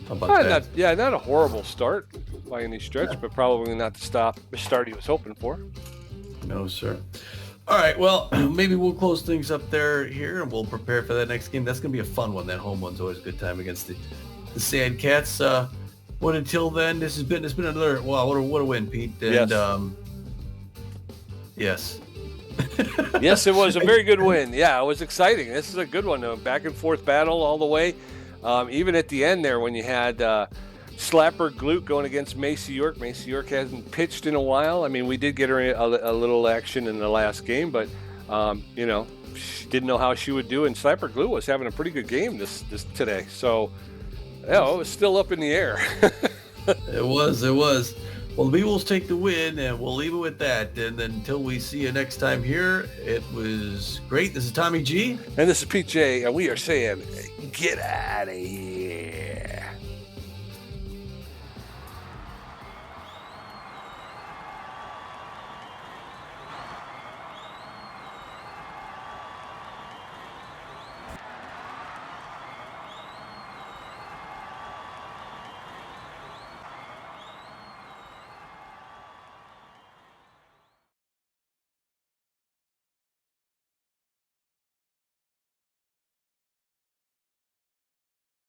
how about that? Not a horrible start by any stretch, but probably not the start he was hoping for. No, sir. All right, well, maybe we'll close things up here, and we'll prepare for that next game. That's going to be a fun one. That home one's always a good time against the Sandcats. But until then, it's been another, wow, what a win, Pete. And, yes. Yes, it was a very good win. Yeah, it was exciting. This is a good one. A back and forth battle all the way. Even at the end there when you had Slapper Glute going against Macy York. Macy York hasn't pitched in a while. I mean, we did get her a little action in the last game, but she didn't know how she would do. And Slapper Glute was having a pretty good game this today. So, it was still up in the air. It was. Well, the Beewolves take the win, and we'll leave it with that. And then until we see you next time here, it was great. This is Tommy G. And this is PJ, and we are saying, get out of here.